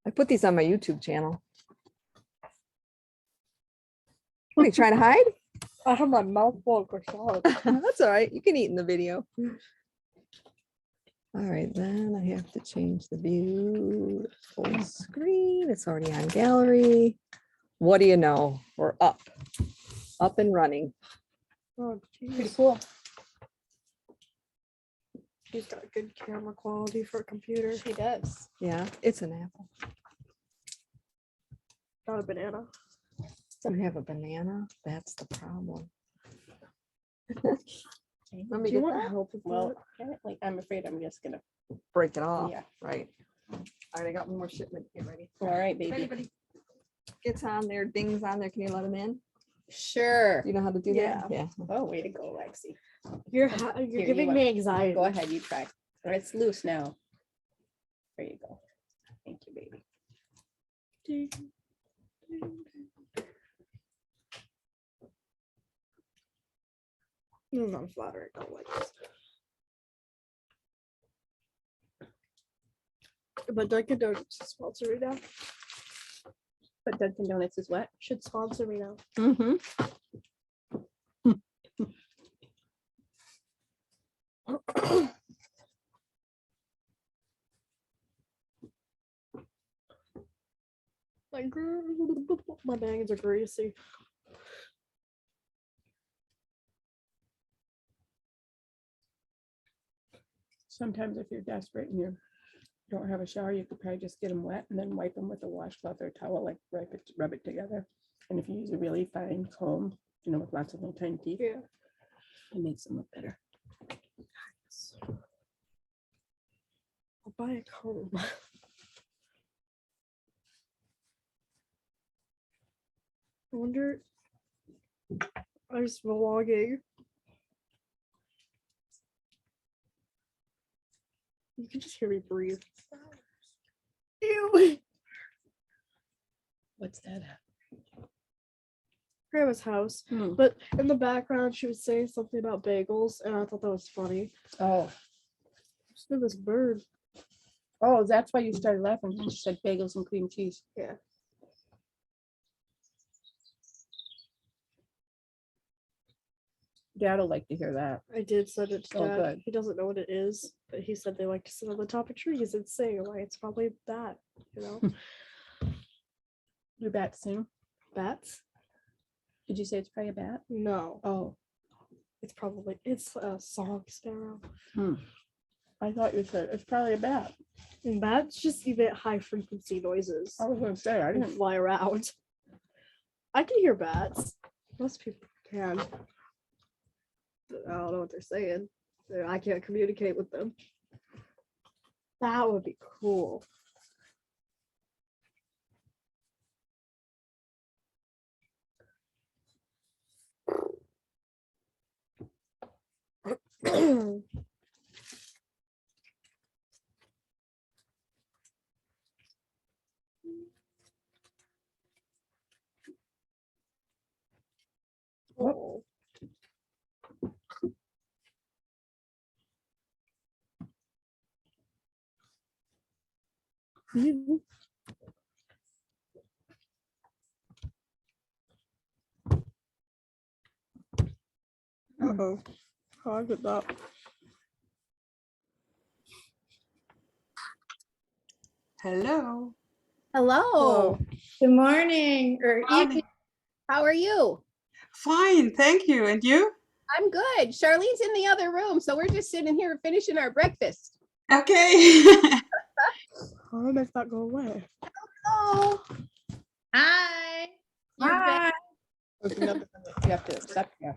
I put these on my YouTube channel. What are you trying to hide? I have my mouth full of croissant. That's all right. You can eat in the video. All right, then I have to change the view full screen. It's already on gallery. What do you know? We're up and running. Oh, Pretty geez. cool. She's got good camera quality for a computer. She does. Yeah, it's an apple. Not a banana. Doesn't have a banana. That's the problem. Let me Do you get want that. help with Well, apparently, I'm afraid I'm just gonna. Break it off. Yeah. Right. All right, I got one more shipment. Get ready. All right, If baby. anybody gets on there, dings on there, can you let them in? Sure. You know how to do Yeah. that? Yeah. Oh, way to go, Lexi. You're Here, you giving want- me anxiety. Go ahead, you try. Or it's loose now. There you go. Thank you, baby. I'm flattering. I don't like this. But Dunkin' Donuts is sponsor me now. But Dunkin' Donuts is what? Should sponsor me now. Mm-hmm. Like, my bangs are greasy. Sometimes if you're desperate and you don't have a shower, you could probably just get them wet and then wipe them with a washcloth or towel, like rub it together. And if you use a really fine comb, you know, with lots of little tiny teeth, Yeah. it makes them look better. I'll buy a comb. I wonder. I was vlogging. You can just hear me breathe. Ew. What's that at? Grandma's house. Hmm. But in the background, she was saying something about bagels, and I thought that was funny. Oh, Just knew this bird. oh, that's why you started laughing when she said bagels and cream cheese. Yeah. Dad'll like to hear that. I did send it to Oh, Dad. good. He doesn't know what it is, but he said they like to sit on the top of trees and sing. Like it's probably that, you know. Your bat sing? Bats? Did you say it's probably a bat? No, Oh, it's a song sparrow. I thought you said it's probably a bat. And bats just emit high frequency noises I was gonna say, I and didn't. fly around. I can hear bats. Most people can. But I don't know what they're saying. I can't communicate with them. That would be cool. Oh. Uh-oh. How I did that. Hello. Hello. Hello. Good morning or evening. How are you? Fine, thank you. And you? I'm good. Charlene's in the other room, so we're just sitting here finishing our breakfast. Okay. How do I make that go away? Oh, Hi. Hi. you have to accept. Yeah.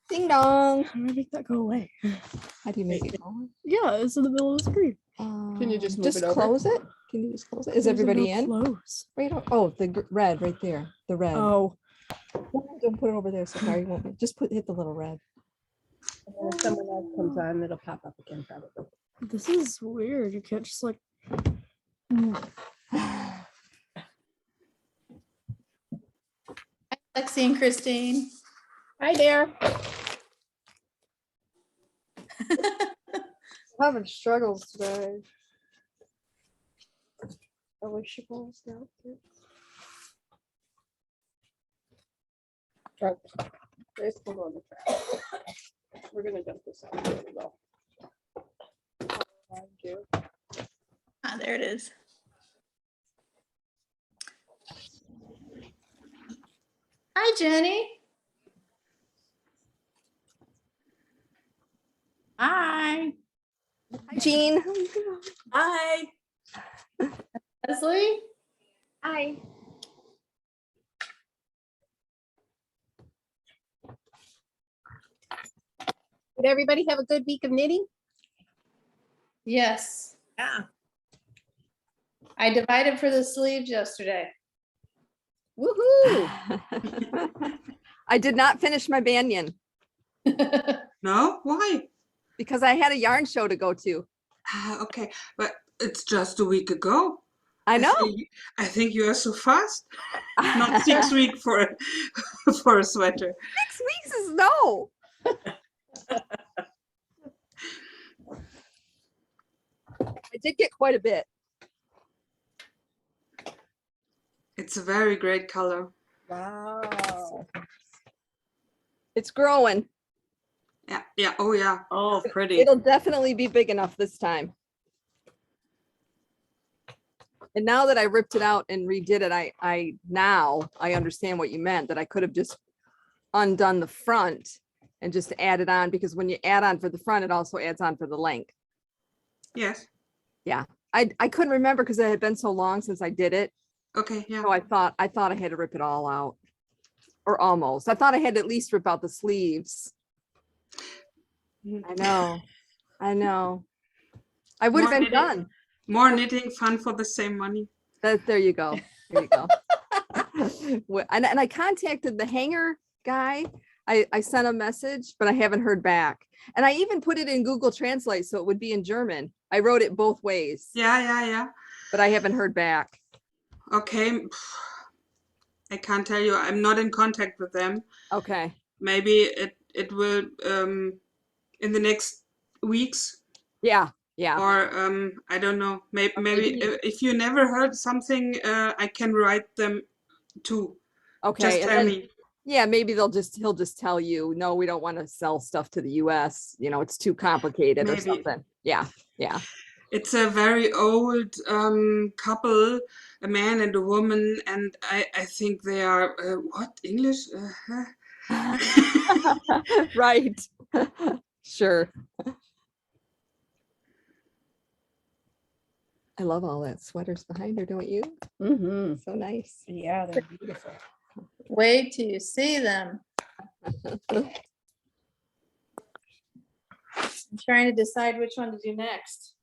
Ding dong. How do I make that go away? How do you make it go? Yeah, it's in the middle of the screen. Can you just move it over? close it? Can you just close it? Is There's everybody no in? close. Wait, oh, the red right there. The red. Oh, Don't put it over there, so Harry won't. Just hit the little red. And then if someone else comes on, it'll pop up again probably. this is weird. You can't just like. Lexi and Christine. Hi there. I'm having struggles today. perishable scout kits. Oh, there's one on the track. We're gonna dump this out. There we go. Thank you. Ah, there it is. Hi, Jenny. Hi. Hi, Jean. Hi. Leslie. Hi. Did everybody have a good week of knitting? Yes. Yeah. I divided for the sleeves yesterday. Woohoo! I did not finish my banyan No? Why? because I had a yarn show to go to. Okay, but it's just a week ago. I know. I think you are so fast. Not 6 weeks for for a sweater. 6 weeks is no. I did get quite a bit. It's a very great color. Wow. It's growing. Yeah, yeah, oh yeah. Oh, pretty. It'll definitely be big enough this time. And now that I ripped it out and redid it, I understand what you meant, that I could have just undone the front and just added on, because when you add on for the front, it also adds on for the length. Yes. I couldn't remember because it had been so long since I did it. Okay, yeah. So I thought I had to rip it all out, or almost. I thought I had to at least rip out the sleeves. I know. I would have More been knitting. done. More knitting, fun for the same money. There you go. There you go. And I contacted the hanger guy. I sent a message, but I haven't heard back. And I even put it in Google Translate so it would be in German. I wrote it both ways, Yeah, yeah, yeah. but I haven't heard back. Okay. I can't tell you. I'm not in contact with them. Okay. Maybe it will in the next weeks, Yeah. or I don't know. Maybe maybe- if you never heard something, I can write them too. Okay. Just And tell then, me. yeah, maybe he'll just tell you, no, we don't want to sell stuff to the US. It's too complicated or Maybe. something. Yeah. It's a very old couple, a man and a woman, and I think they are what, English? Right. Sure. I love all that sweaters behind her, don't you? Mm-hmm. So nice. Yeah, they're beautiful. Wait till you see them. I'm trying to decide which one to do next.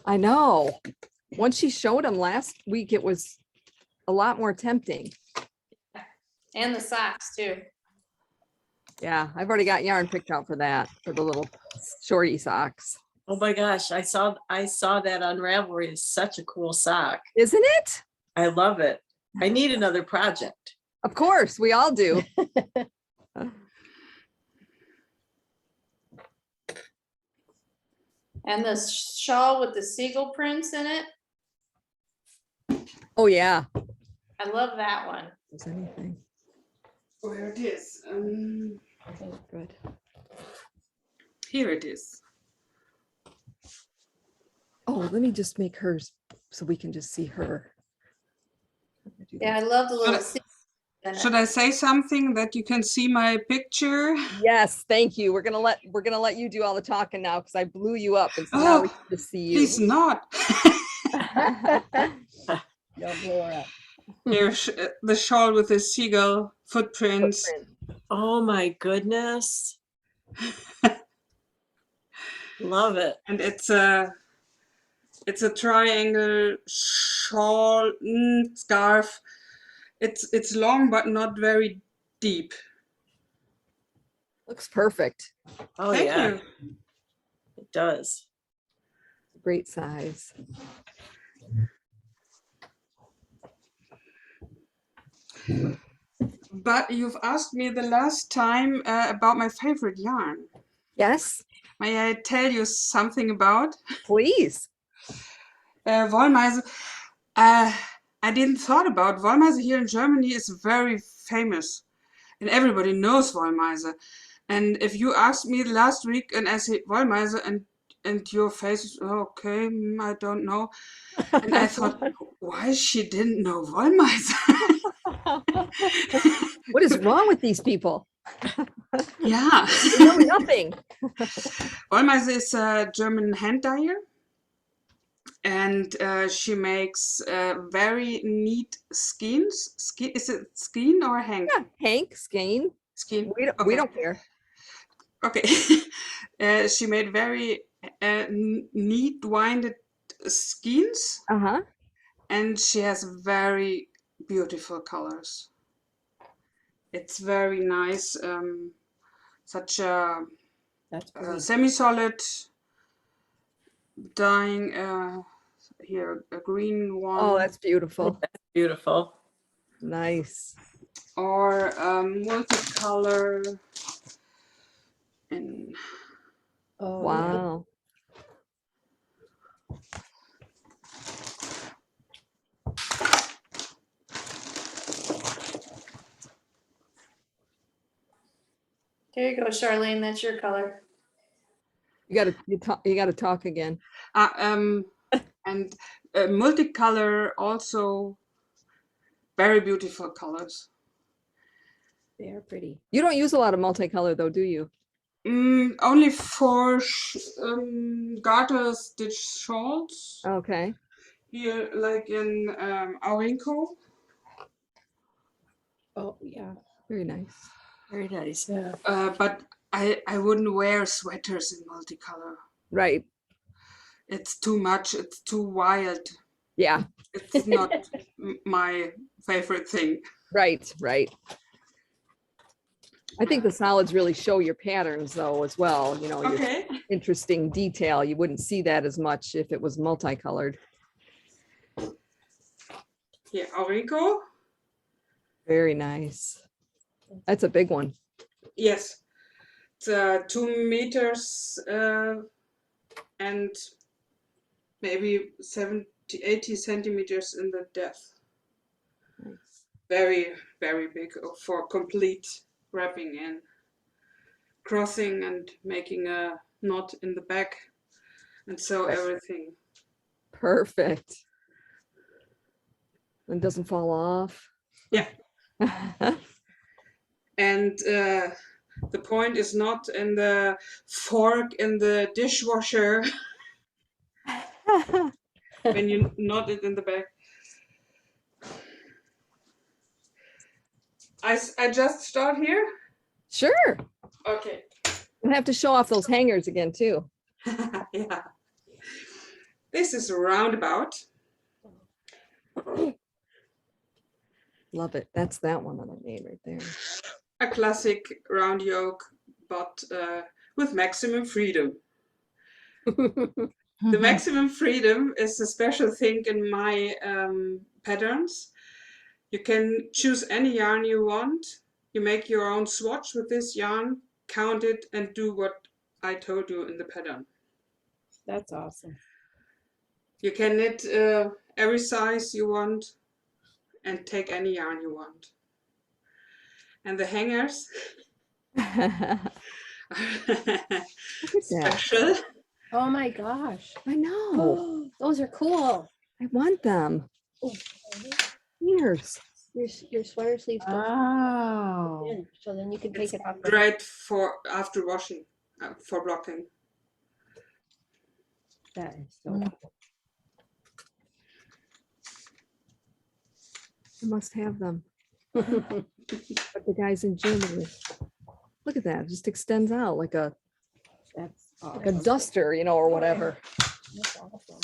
I know. Once she showed them last week, it was a lot more tempting. And the socks too. Yeah, I've already got yarn picked out for that, for the little shorty socks. Oh my gosh, I saw that on Ravelry. It's such a cool sock. Isn't it? I love it. I need another project. Of course, we all do. And the shawl with the seagull prints in it. Oh, yeah. I love that one. Is anything Where it is? good? Here it is. Oh, let me just make hers so we can just see her. Yeah, I love the little Should I- seagull in it. Should I say something that you can see my picture? Yes, thank you. We're gonna let you do all the talking now because I blew you up, and so now we Oh, get to see you. Please not. Don't blow her up. Here's the shawl with the seagull footprints. Footprint. Oh my goodness. Love it. And it's a triangle shawl, scarf. It's long but not very deep. Looks perfect. Oh Thank yeah, you. it does. Great size. But you've asked me the last time about my favorite yarn. Yes, May I tell you something about? please. Wollmeise. Uh, I didn't thought about Wollmeise here in Germany is very famous, and everybody knows Wollmeise. And if you asked me last week and I said Wollmeise and your face is okay, I don't know. And I thought, why she didn't know Wollmeise? What is wrong with these people? Yeah. They know nothing. Wollmeise is a German hand dyer, and she makes very neat skeins. Is it skein or hank? Yeah, Hank, Skane. Skein. We Okay. don't care. Okay. She made very neat winded skeins, Uh-huh. and she has very beautiful colors. It's very nice. Such a That's pretty. semi-solid dyeing. Here, a green one. Oh, that's beautiful. Beautiful. Nice. Or multicolor in Oh, yeah. Wow. There you go, Charlene. That's your color. You gotta talk again. and multicolor also very beautiful colors. They are pretty. You don't use a lot of multicolor though, do you? Only for garter stitch shawls Okay. here, like in Aurinko. Oh, yeah. Very nice. Very nice. Yeah. But I wouldn't wear sweaters in multicolor. Right. It's too much. It's too wild. Yeah. It's not my favorite thing. Right. Right. I think the solids really show your patterns though as well. You know, your Okay. interesting detail. You wouldn't see that as much if it was multicolored. Here, Aurinko. Very nice. That's a big one. Yes. It's 2 meters and maybe 70, 80 centimeters in the depth. Nice. Very, very big for complete wrapping and crossing and making a knot in the back and sew everything. Perfect. And doesn't fall off. Yeah. And the point is not in the fork in the dishwasher when you knot it in the back. I just start here? Sure. Okay. We'll have to show off those hangers again too. Yeah. This is a roundabout. Love it. That's that one that I made right there. A classic round yoke, but with maximum freedom. The maximum freedom is a special thing in my patterns. You can choose any yarn you want. You make your own swatch with this yarn, count it, and do what I told you in the pattern. That's awesome. You can knit every size you want and take any yarn you want. And the hangers Look at that. special. Oh my gosh. I know. Those are cool. I want them. Oh, Here's. your sweater sleeves go Oh. in, so then you can It's take it off. great for after washing, for blocking. That is so cool. I must have them. But the guys in Germany. Look at that. It just extends out like a That's like a awesome. duster, you know, or whatever. That's awesome.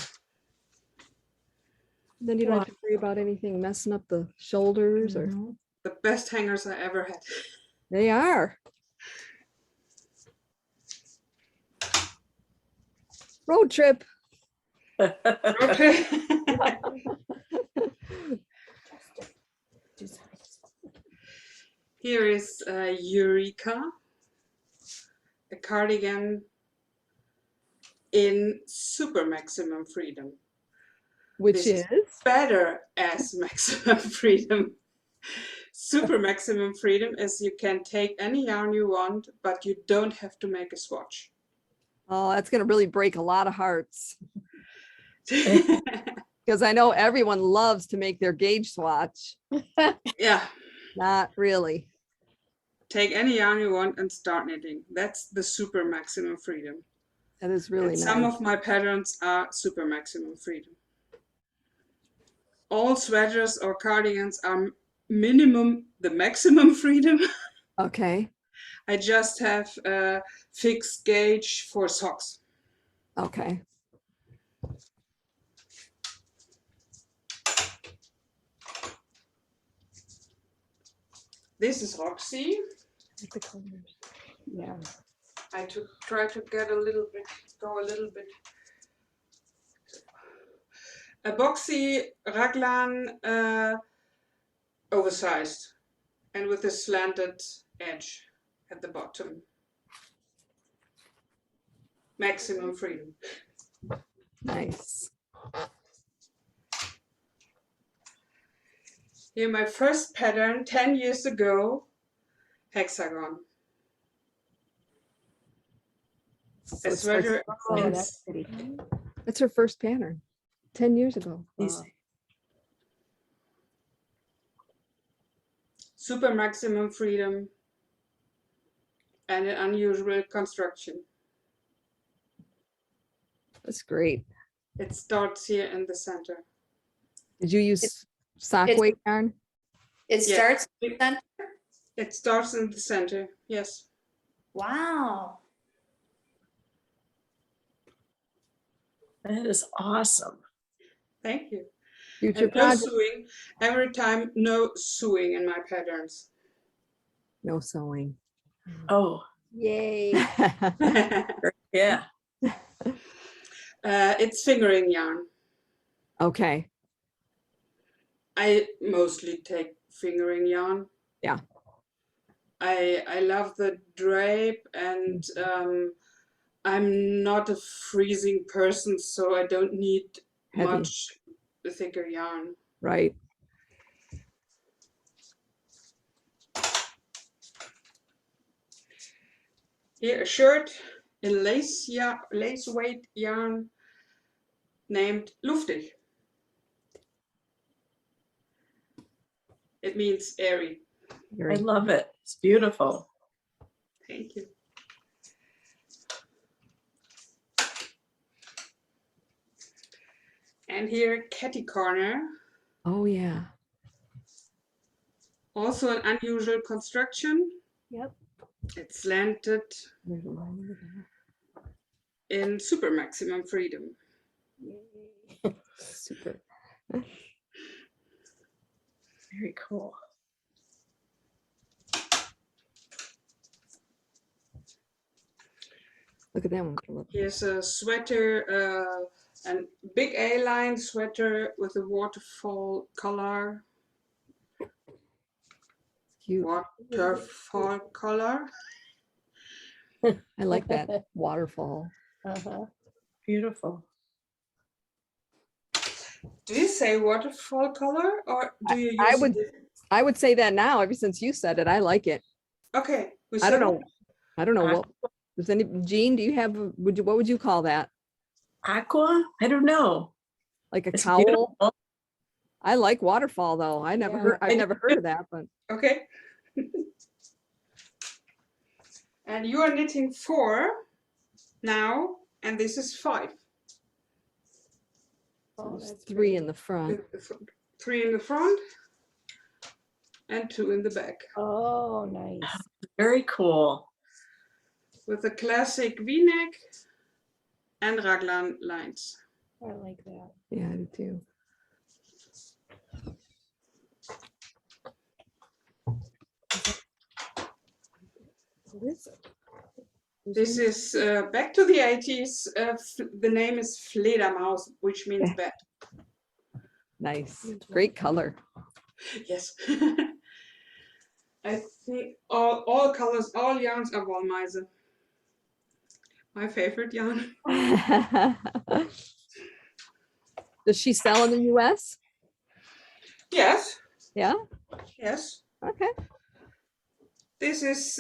Then you don't have to worry about anything messing up the shoulders or The best hangers I ever had. they are. Road trip. Okay. Here is Eureka, a cardigan in super maximum freedom. Which This is better as maximum freedom. Super maximum freedom is you can take any yarn you want, but you don't have to make a swatch. oh, that's gonna really break a lot of hearts because I know everyone loves to make their gauge swatch. Yeah, Not really. take any yarn you want and start knitting. That's the super maximum freedom. That is really And nice. some of my patterns are super maximum freedom. All sweaters or cardigans are minimum the maximum freedom. Okay. I just have a fixed gauge for socks. Okay. This is Roxy. Yeah. I try to get go a little bit. A boxy raglan, oversized and with a slanted edge at the bottom. Maximum freedom. Nice. Here my first pattern 10 years ago, hexagon. So A it's sweater. Oh, in- that's pretty. That's her first pattern 10 years ago. These super maximum freedom and an unusual construction. That's great. It starts here in the center. Did you use sock it's- weight yarn? It Yeah. starts in the center? It starts in the center, yes. Wow. That is awesome. Thank you. Future And no project. sewing. Every time, no sewing in my patterns. No sewing. Oh, Yay. yeah. It's fingering yarn. Okay. I mostly take fingering yarn. Yeah. I love the drape and I'm not a freezing person, so I don't need Heavy. much thicker yarn. Right. Here, a shirt in lace weight yarn named luftig. It means airy. I Very. love it. It's beautiful. Thank you. And here, Catty Corner, Oh yeah. also an unusual construction. Yep. It's slanted There's a line over there. in super maximum freedom. Super. Very cool. Look at that one. Caleb. Here's a sweater, a big A-line sweater with a waterfall collar. Cute. Waterfall collar. I like that waterfall. Uh-huh. Beautiful. Do you say waterfall color or do you use I would- it? I would say that now. Ever since you said it, I like it. Okay. we I don't said know. I don't know I- what. Does any Jean? Do you have? What would you call that? Aqua? I don't know. Like a It's cowl? beautiful. I like waterfall though. I never Yeah. heard. I've never heard of that, but Okay. And you are knitting 4 now, and this is 5. Oh, there's that's 3 pretty. in the front. 3 in the front and 2 in the back. Oh, nice. Very cool. With a classic V-neck and raglan lines. I like that. Yeah, I do too. What is it? This is back to the 80s. The name is Fledermaus, which means bat. Nice. Great color. Yes. I think all colors, all yarns are Wollmeise. My favorite yarn. Does she sell in the US? Yes, Yeah. yes. Okay. This is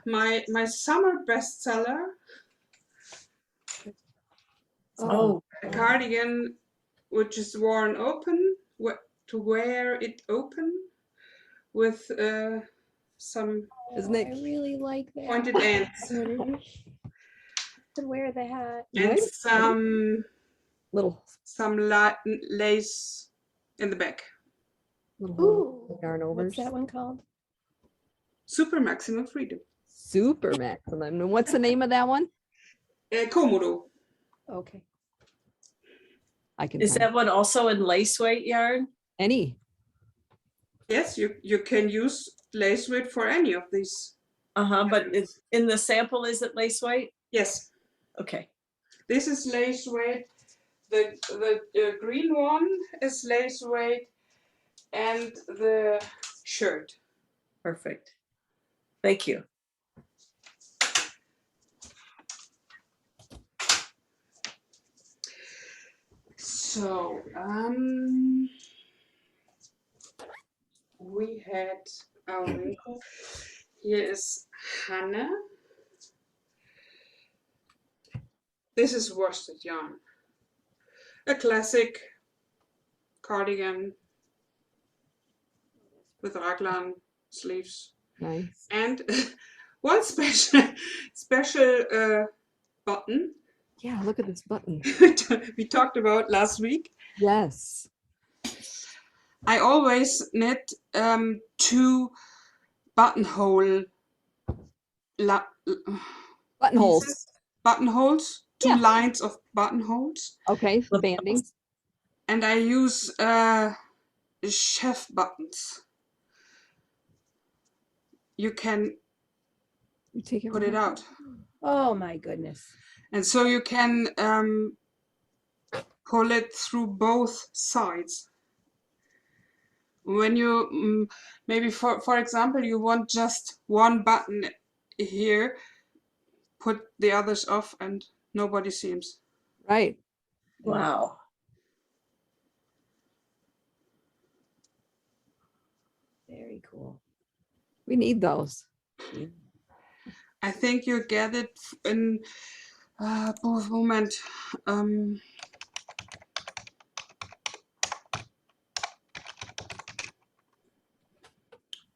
my summer bestseller, Oh, a cardigan which is worn open, to wear it open with some Isn't I it really like that. pointed ends Could wear that. and right? some Little lace in the back. Ooh, yarn overs. what's that one called? Super maximum freedom. Super maximum. And what's the name of that one? Komodo. Okay. I can is find that one also in lace weight yarn? any. Yes, you can use lace weight for any of these. But in the sample, is it lace weight? Yes, Okay, this is lace weight. The green one is lace weight, and the shirt. perfect. Thank you. So we had our wrinkle. Here is Hannah. This is worsted yarn. A classic cardigan with raglan sleeves. Nice. And one special button Yeah, look at this button. we talked about last week. Yes. I always knit 2 buttonhole Buttonholes. pieces, buttonholes, 2 Yeah. lines of buttonholes, Okay, the bandings. and I use chef buttons. You can You take it put it out, Oh my goodness. and so you can pull it through both sides. When you maybe for example you want just one button here, put the others off and nobody seems. Right. Wow. Very cool. We need those. I think you get it in both moment.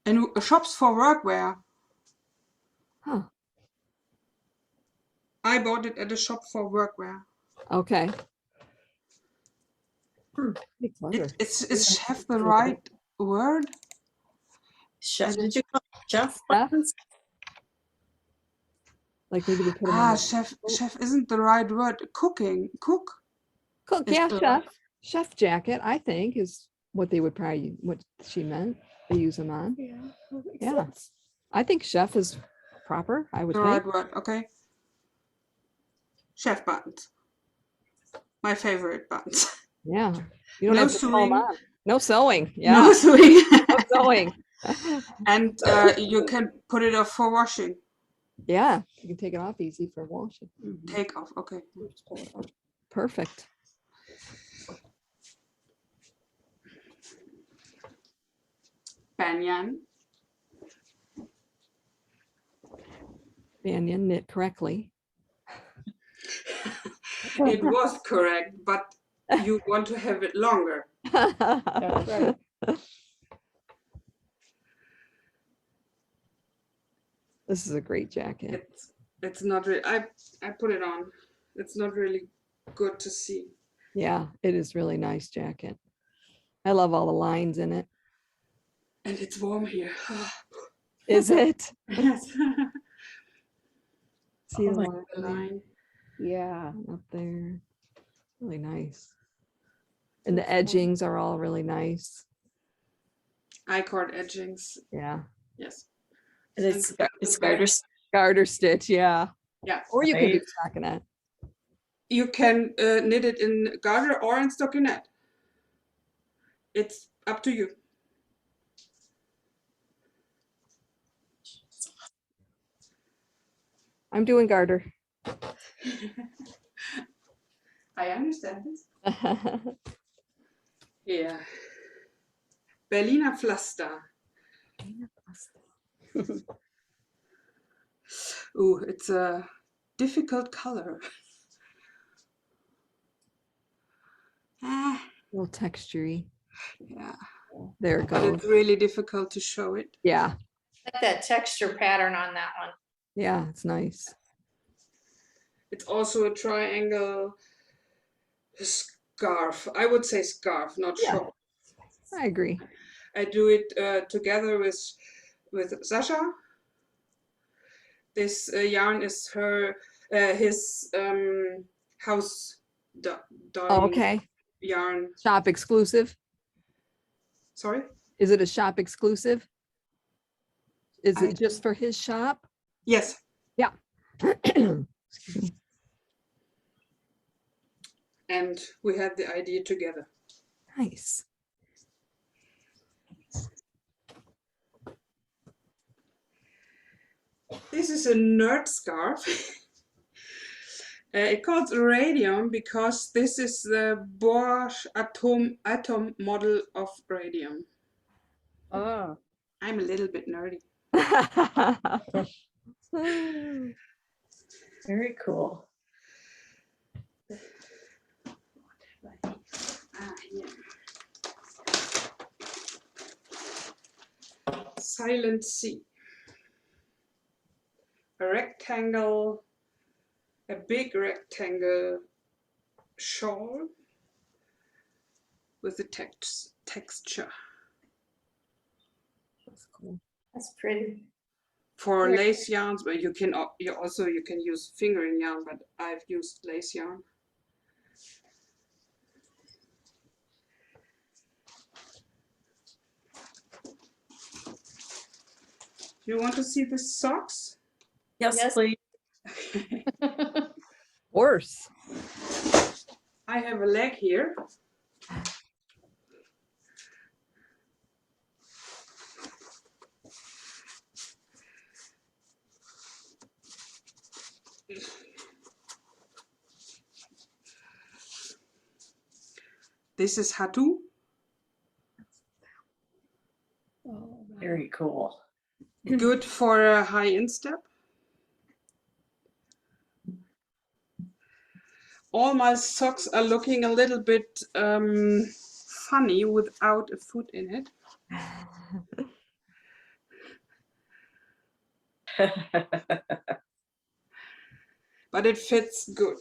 In shops for workwear. Huh. I bought it at a shop for workwear. Okay. Pretty clever. Is chef the right word? Chef, I don't- did you call it chef Chef? buttons? Like maybe they put them on the Chef isn't the right word. Cook. cook. is Yeah, the chef. Chef jacket, I think, is what they would probably what she meant. They use them on. Yeah. That makes Yeah. sense. I think chef is proper, I would The think. right word, okay. Chef buttons. My favorite buttons. Yeah. You don't No have to sew 'em sewing. on. No sewing. No Yeah. sewing. No sewing. And you can put it off for washing. Yeah. You can take it off easy for washing. Take off, okay. Just pull it out. Perfect. Banyan. Banyan knit correctly. It was correct, but you want to have it longer. That's right. This is a great jacket. It's not really. I put it on. It's not really good to see. Yeah, it is really nice jacket. I love all the lines in it. And it's warm here. Is it? Yes. See Oh the my line The there? line. Yeah. Up there. Really nice. And the edgings are all really nice. I-cord edgings. Yeah. Yes. And it's garter. Garter stitch, yeah. Yeah. Or you could do Right. stockinette. You can knit it in garter or in stockinette. It's up to you. I'm doing garter. I understand this. Yeah. Berliner Pflaster. Ooh, it's a difficult color. Ah, little textury. yeah, There it but goes. it's really difficult to show it. Yeah, Like that texture pattern on that one. yeah, it's nice. It's also a triangle scarf. I would say scarf, not Yeah. shawl. I agree. I do it together with Sasha. This yarn is his house Oh, dyeing okay. yarn. Shop exclusive. Sorry? Is it a shop exclusive? Is I- it just for his shop? Yes. Excuse me. And we had the idea together. Nice. This is a nerd scarf. It calls radium because this is the Bosch atom model of radium. Ah, I'm a little bit nerdy. Very cool. Here. Silent Sea. A rectangle, a big rectangle shawl with a texture. That's cool. That's pretty. For Yeah. lace yarns, but you can use fingering yarn, but I've used lace yarn. You want to see the socks? Yes, Yes. please. Horse. I have a leg here. This is Hatu. oh, Very cool. Good for a high instep. All my socks are looking a little bit funny without a foot in it. But it fits good.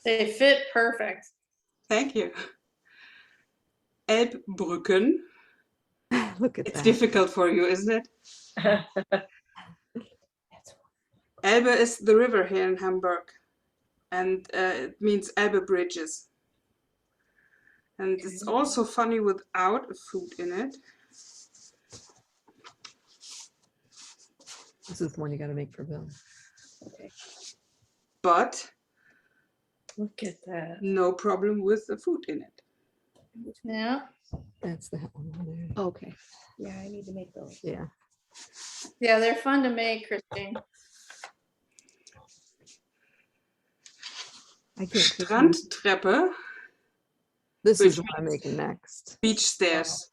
They fit perfect. Thank you. Elbbrücken. Look at It's that. difficult for you, isn't it? Elbe is the river here in Hamburg, and it means Elbe bridges. And it's also funny without a foot in it. This is the one you got to make for Bill. okay. But Look at that. no problem with a foot in it. Yeah. That's that one over there. Okay. Yeah, I need to make those. Yeah. Yeah, they're fun to make, Christine. I can't. see them. Strandtreppe, This which is what I'm making next. beach stairs.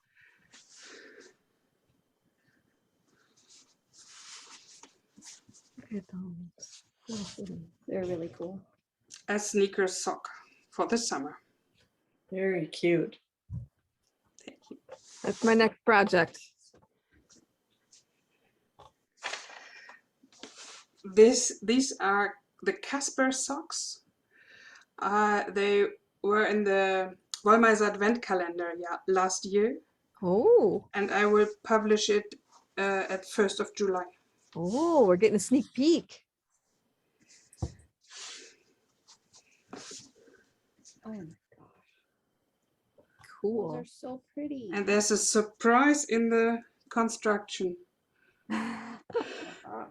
Look at those. Oh, they're really cool. A sneaker sock for the summer. Very cute. Thank you. That's my next project. These are the Casper socks. They were in the Wollmeiser Advent calendar last year, Oh, and I will publish it at 1st of July. oh, we're getting a sneak peek. Oh my gosh. Those Cool. are so pretty. And there's a surprise in the construction. A Ah,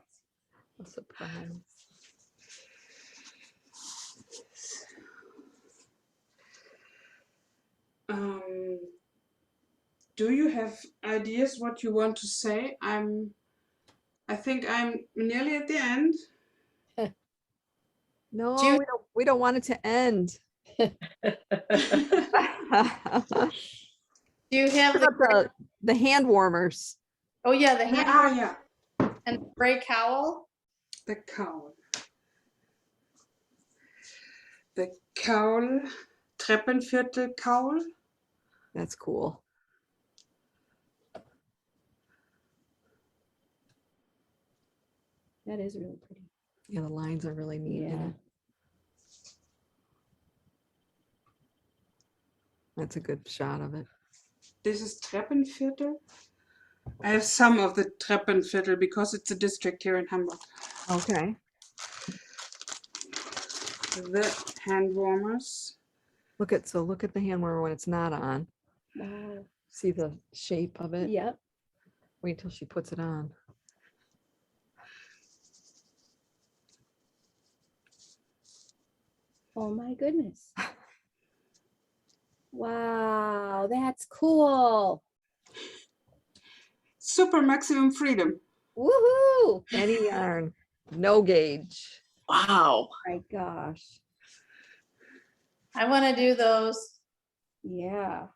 surprise. Do you have ideas what you want to say? I think I'm nearly at the end. No, Do you- we don't want it to end. Do you have What the, about the hand warmers? oh yeah, the hand Ah, yeah, and the gray cowl? the cowl. The cowl, Treppenviertel-Cowl. That's cool. That is really pretty. Yeah, the lines are really neat. in Yeah. it. That's a good shot of it. This is Treppenviertel. I have some of the Treppenviertel because it's a district here in Hamburg. Okay. The hand warmers. Look at the hand warmer when it's not on. Wow. See the shape of it? Yep. Wait till she puts it on. Oh my goodness. Wow, that's cool. Super maximum freedom. Woohoo! Any yarn, no gauge. Wow. My gosh. I want to do those Yeah.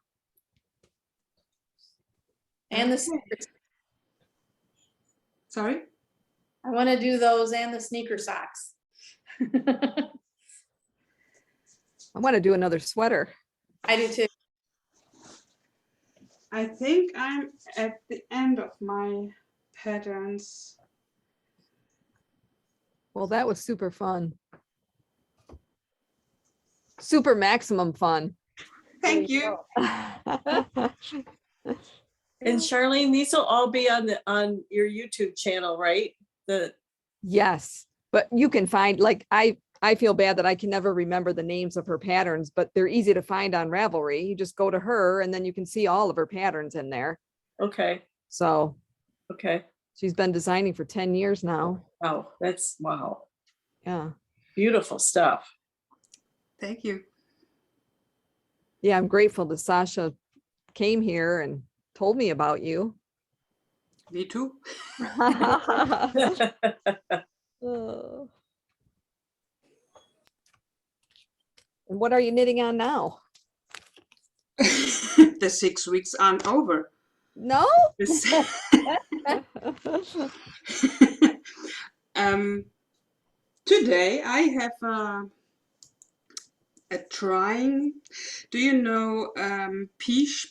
and the Okay. sneakers. Sorry? I want to do those and the sneaker socks. I want to do another sweater. I do too. I think I'm at the end of my patterns. Well, that was super fun. Super maximum fun. Thank you. And Charlene, these will all be on your YouTube channel, right? Yes, but you can find, like, I feel bad that I can never remember the names of her patterns, but they're easy to find on Ravelry. You just go to her and then you can see all of her patterns in there. Okay. So Okay. she's been designing for 10 years now. Wow. That's wow. Yeah. Beautiful stuff. Thank you. Yeah, I'm grateful that Sasha came here and told me about you. Me too. Oh. And what are you knitting on now? The 6 weeks aren't over. No? This- Today I have a drawing. Do you know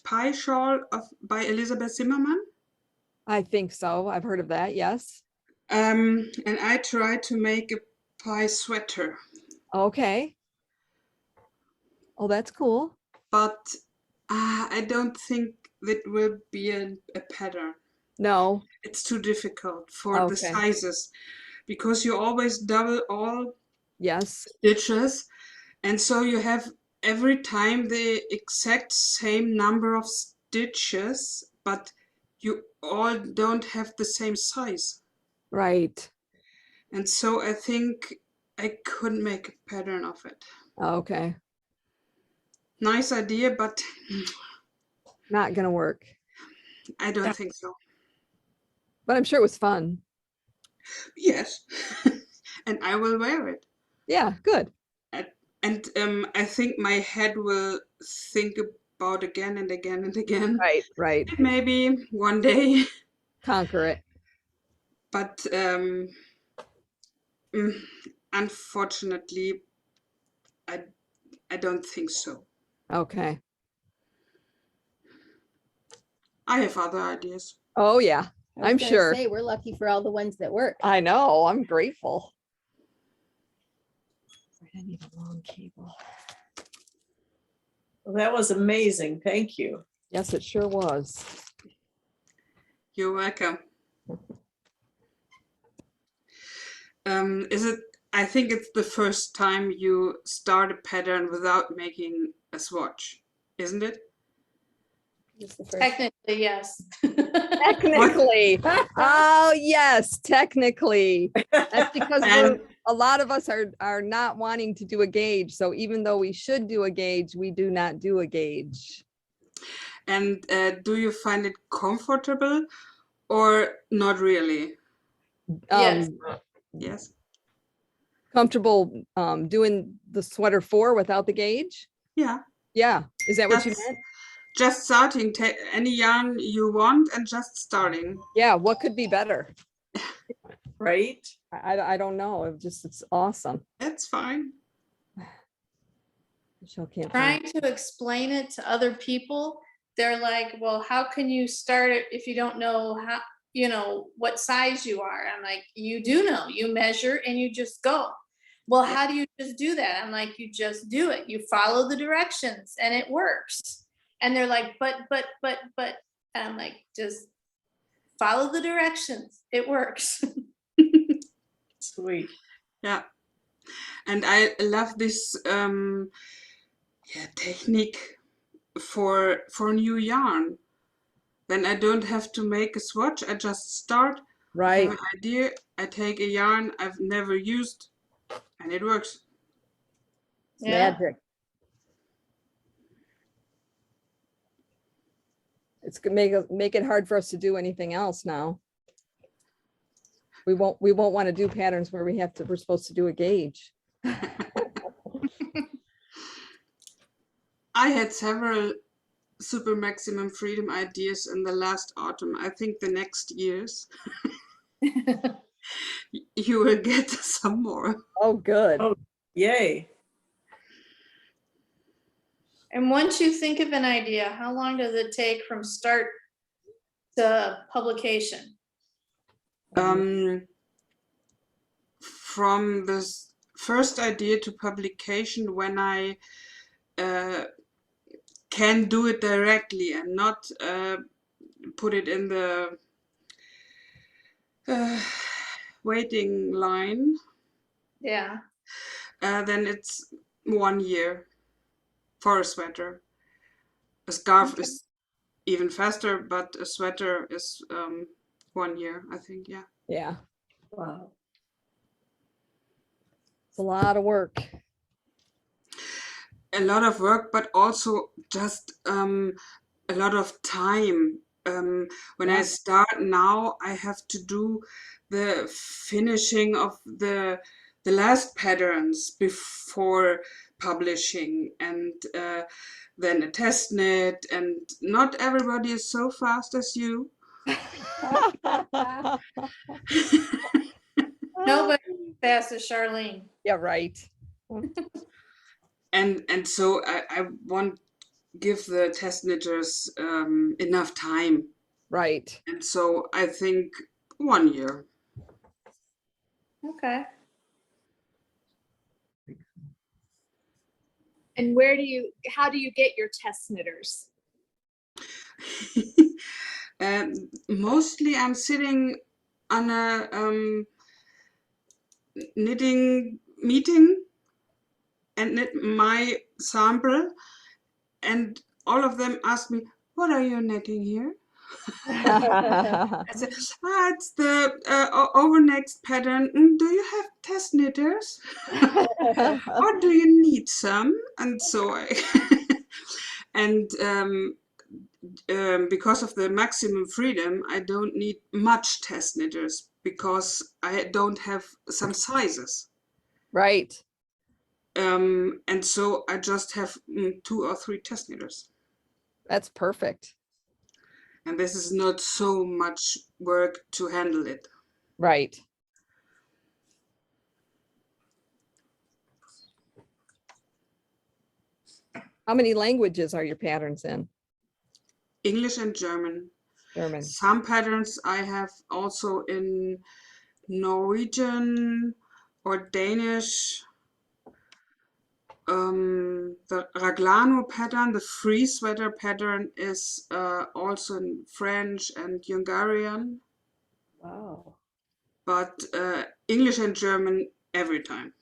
Pie Shawl by Elizabeth Zimmermann? I think so. I've heard of that. Yes. And I tried to make a pie sweater, Okay. Oh, that's cool. but I don't think that will be a pattern. No. It's too difficult for the Okay. sizes because you always double all Yes. stitches, and so you have every time the exact same number of stitches, but you all don't have the same size. Right. And so I think I couldn't make a pattern of it. Okay. Nice idea, but Not gonna work. I don't think so. But I'm sure it was fun. Yes. And I will wear it. Yeah, good. And I think my head will think about again and again and again. Right, right. Maybe one day. Conquer it. But unfortunately, I don't think so. Okay. I I have other ideas. Oh, yeah. was I'm gonna sure. Say, we're lucky for all the ones that work. I know. I'm grateful. I need a long cable. Well, that was amazing. Thank you. Yes, it sure was. You're welcome. Is it? I think it's the first time you start a pattern without making a swatch, isn't it? This is the first. Technically, yes. Technically. Oh, yes, technically. That's because And a lot of us are not wanting to do a gauge. So even though we should do a gauge, we do not do a gauge. and do you find it comfortable or not really? Yes. Yes. comfortable doing the sweater 4 without the gauge? Yeah, Yeah. Is that what you That's- meant? just starting. Take any yarn you want and just starting. Yeah. What could be better? Right? I don't know. It's awesome. That's fine. Michelle can't Trying find. to explain it to other people, they're like, well, how can you start it if you don't know how, what size you are? I'm like, you do know, you measure and you just go. Well, how do you just do that? I'm like, you just do it. You follow the directions and it works. And they're like, but. And I'm like, just follow the directions. It works. Sweet. Yeah. And I love this technique for new yarn. Then I don't have to make a swatch. I just start, Right. have an idea. I take a yarn I've never used, and it works. Yeah. Magic. It's gonna make it hard for us to do anything else now. We won't want to do patterns where we're supposed to do a gauge. I had several super maximum freedom ideas in the last autumn. I think the next years you will get some more. Oh, good. Oh. Yay. And once you think of an idea, how long does it take from start to publication? From this first idea to publication, when I can do it directly and not put it in the waiting line, Yeah. then it's 1 year for a sweater. A scarf is even faster, but a sweater is 1 year, I think. Yeah. Yeah. Wow. It's a lot of work. A lot of work, but also just a lot of time. When I start now, I have to do the finishing of the last patterns before publishing, and then a test knit, and not everybody is so fast as you. Nobody fast as Charlene. Yeah, right. And so I want give the test knitters enough time, Right. and so I think 1 year. Okay. And how do you get your test knitters? Mostly I'm sitting on a knitting meeting and knit my sample, and all of them ask me, what are you knitting here? I said, it's the overnext pattern. Do you have test knitters? Or do you need some? And so I and because of the maximum freedom, I don't need much test knitters because I don't have some sizes. Right. And so I just have 2 or 3 test knitters. That's perfect. And this is not so much work to handle it. Right. How many languages are your patterns in? English and German. German. Some patterns I have also in Norwegian or Danish. The Raglano pattern, the free sweater pattern, is also in French and Hungarian, Wow. but English and German every time.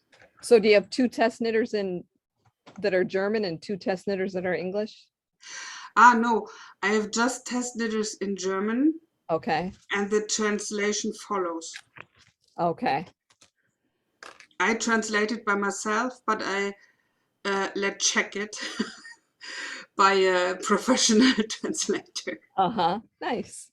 So do you have 2 test knitters that are German and 2 test knitters that are English? No, I have just test knitters in German, Okay. and the translation follows. Okay. I translate it by myself, but I let check it by a professional translator. Uh-huh. Nice.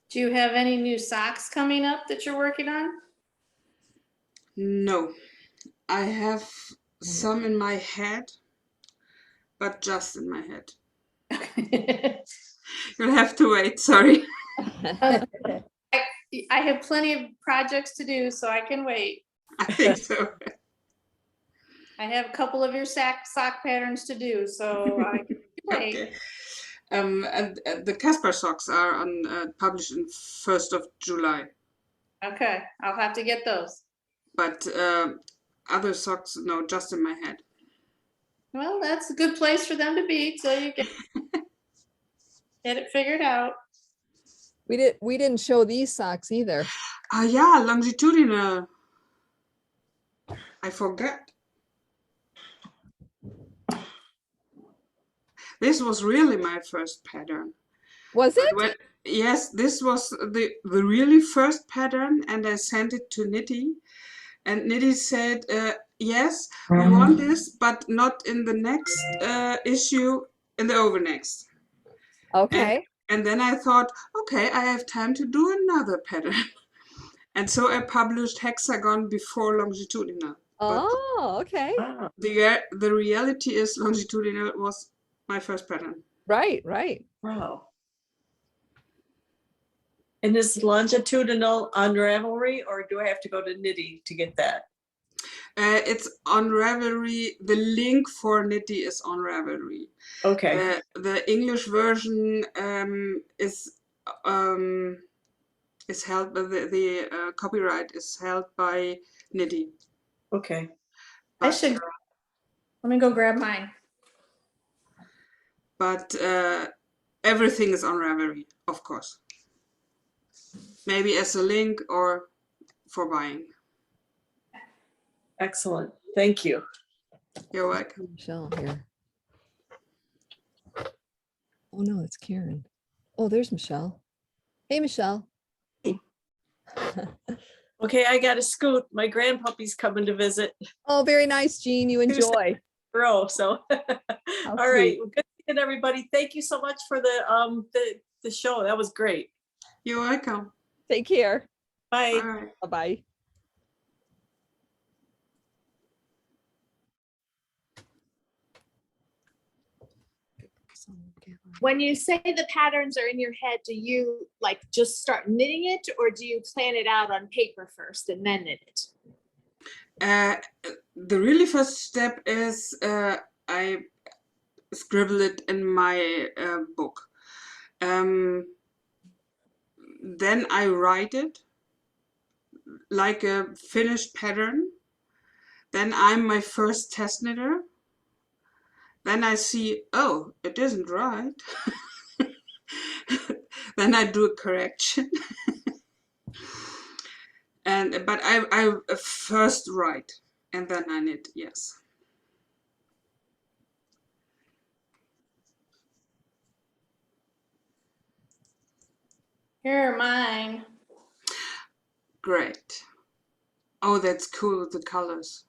Do you have any new socks coming up that you're working on? No, I have some in my head, but just in my head. You'll have to wait, sorry. I have plenty of projects to do, so I can wait. I think so. I have a couple of your sock patterns to do, so I can wait. Okay. And the Casper socks are published in 1st of July. Okay, I'll have to get those. But other socks, no, just in my head. Well, that's a good place for them to be, so you get it figured out. We didn't show these socks either. Yeah, longitudinal. I forgot. This was really my first pattern. Was But it? yes, this was the really first pattern, and I sent it to Nitty, and Nitty said, yes, we want this, but not in the next issue, in the over next. Okay. And then I thought, okay, I have time to do another pattern. And so I published Hexagon before longitudinal. Oh, okay. Wow. The reality is longitudinal was my first pattern. Right, right. Wow. And is longitudinal on Ravelry, or do I have to go to Nitty to get that? It's on Ravelry. The link for Nitty is on Ravelry. Okay. The English version is held by the copyright is held by Nitty. Okay. I should, let me go grab mine. But everything is on Ravelry, of course. Maybe as a link or for buying. Excellent. Thank you. You're welcome. Michelle here. Oh no, it's Karen. Oh, there's Michelle. Hey, Michelle. Okay, I got to scoot. My grandpuppy's coming to visit. Oh, very nice, Jean. You enjoy. Grow. So, How all right. sweet. Well, good seeing everybody. Thank you so much for the show. That was great. You're welcome. Take care. Bye. All right. Bye-bye. When you say the patterns are in your head, do you like just start knitting it, or do you plan it out on paper first and then knit it? The really first step is I scribble it in my book. Then I write it like a finished pattern. Then I'm my first test knitter. Then I see, oh, it isn't right. Then I do a correction. But I first write and then I knit, yes. Here are mine. Great. Oh, that's cool with the colors.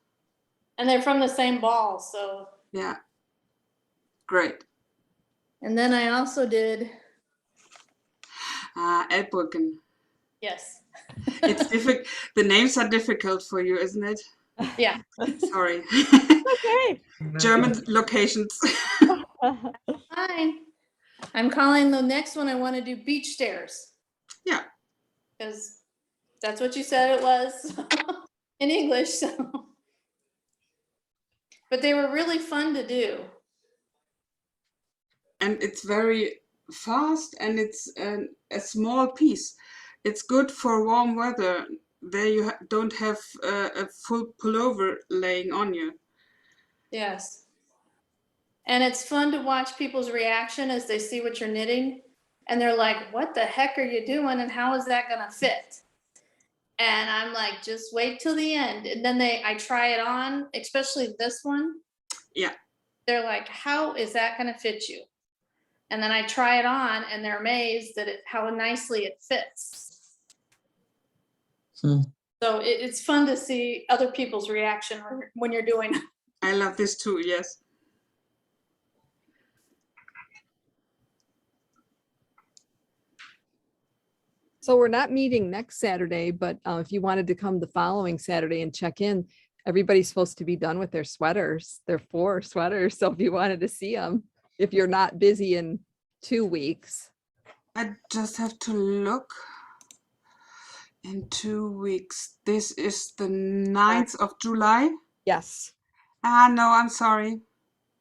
And they're from the same ball, so. Yeah. Great. And then I also did, Elbrücken. yes. It's difficult. The names are difficult for you, isn't it? Yeah. Sorry. Okay. German locations. Fine. I'm calling the next one I want to do beach stairs. Yeah. Because that's what you said it was in English. So. But they were really fun to do. And it's very fast and it's a small piece. It's good for warm weather. There you don't have a full pullover laying on you. Yes. And it's fun to watch people's reaction as they see what you're knitting. And they're like, what the heck are you doing? And how is that going to fit? And I'm like, just wait till the end. And then I try it on, especially this one. Yeah. They're like, how is that going to fit you? And then I try it on and they're amazed at how nicely it fits. So it's fun to see other people's reaction when you're doing it. I love this too, yes. So we're not meeting next Saturday, but if you wanted to come the following Saturday and check in, everybody's supposed to be done with their sweaters, their 4 sweaters. So if you wanted to see them, if you're not busy in 2 weeks. I just have to look. In 2 weeks. This is the 9th of July. Yes, No, I'm sorry.